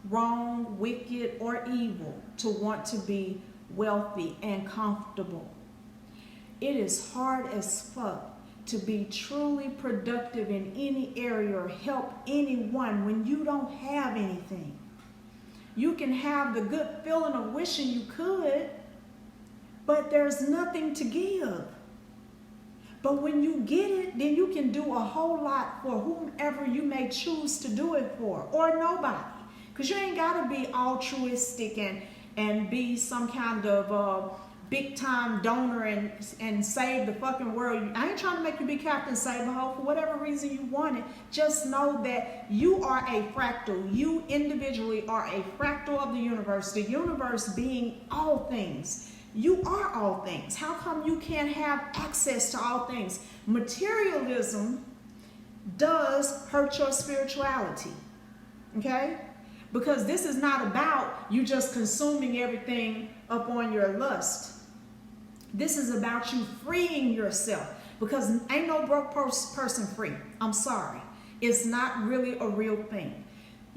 Speaker 1: wrong, wicked, or evil to want to be wealthy and comfortable. It is hard as fuck to be truly productive in any area or help anyone when you don't have anything. You can have the good feeling of wishing you could, but there's nothing to give. But when you get it, then you can do a whole lot for whomever you may choose to do it for, or nobody. Because you ain't got to be altruistic and be some kind of big time donor and save the fucking world. I ain't trying to make you be Captain Save-A-Ho for whatever reason you want it. Just know that you are a fractal. You individually are a fractal of the universe being all things. You are all things. How come you can't have access to all things? Materialism does hurt your spirituality. Okay? Because this is not about you just consuming everything up on your lust. This is about you freeing yourself. Because ain't no broke person free. I'm sorry. It's not really a real thing.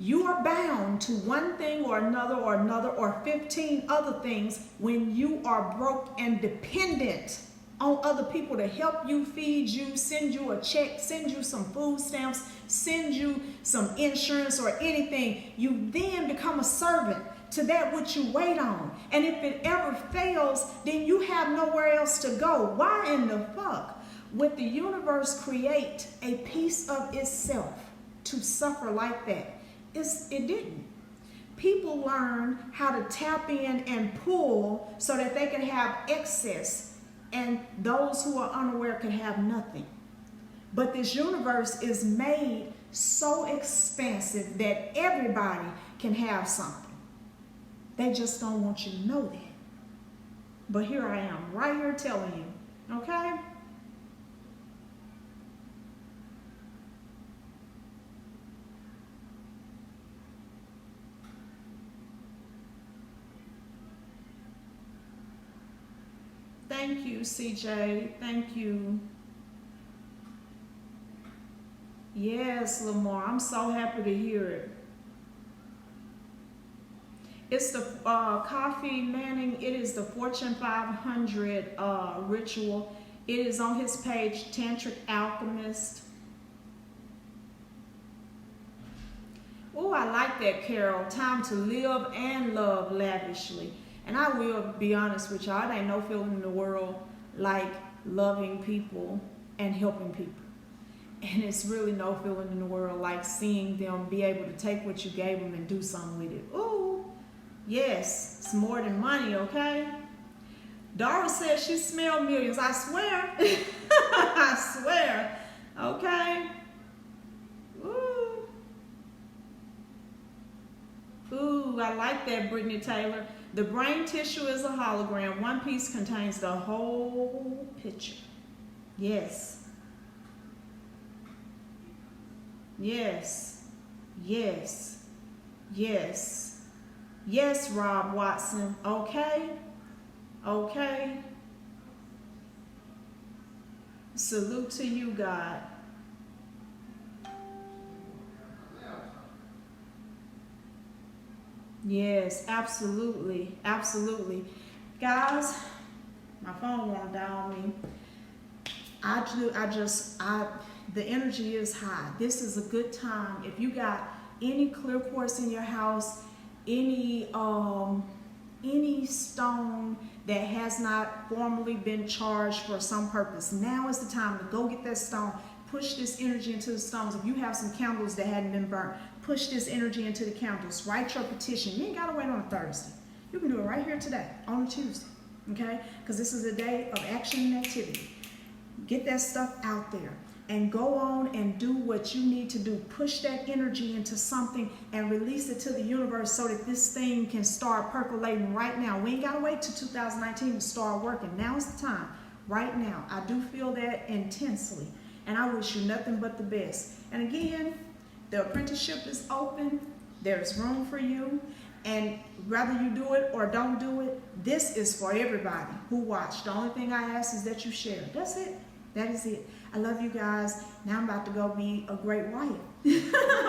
Speaker 1: You are bound to one thing or another or 15 other things when you are broke and dependent on other people to help you, feed you, send you a check, send you some food stamps, send you some insurance or anything. You then become a servant to that which you wait on. And if it ever fails, then you have nowhere else to go. Why in the fuck would the universe create a piece of itself to suffer like that? It didn't. People learn how to tap in and pull so that they can have excess, and those who are unaware can have nothing. But this universe is made so expansive that everybody can have something. They just don't want you to know that. But here I am, right here telling you, okay? Thank you, CJ. Thank you. Yes, Lamar. I'm so happy to hear it. It's the Coffee Manning. It is the Fortune 500 ritual. It is on his page, Tantric Alchemist. Oh, I like that, Carol. Time to live and love lavishly. And I will be honest with y'all, it ain't no feeling in the world like loving people and helping people. And it's really no feeling in the world like seeing them be able to take what you gave them and do something with it. Ooh, yes, it's more than money, okay? Dara says she smelled millions. I swear. I swear. Okay? Ooh. Ooh, I like that, Brittany Taylor. The brain tissue is a hologram. One piece contains the whole picture. Yes. Yes. Yes. Yes. Yes, Rob Watson. Okay. Okay. Salute to you, God. Yes, absolutely, absolutely. Guys, my phone won't die on me. The energy is high. This is a good time. If you got any clear quartz in your house, any stone that has not formally been charged for some purpose, now is the time to go get that stone. Push this energy into the stones. If you have some candles that hadn't been burnt, push this energy into the candles. Write your petition. You ain't got to wait on a Thursday. You can do it right here today, on a Tuesday, okay? Because this is a day of action and activity. Get that stuff out there and go on and do what you need to do. Push that energy into something and release it to the universe so that this thing can start percolating right now. We ain't got to wait till 2019 to start working. Now is the time. Right now. I do feel that intensely. And I wish you nothing but the best. And again, the apprenticeship is open. There's room for you. And whether you do it or don't do it, this is for everybody who watched. The only thing I ask is that you share. That's it. That is it. I love you guys. Now I'm about to go be a great wife. Okay.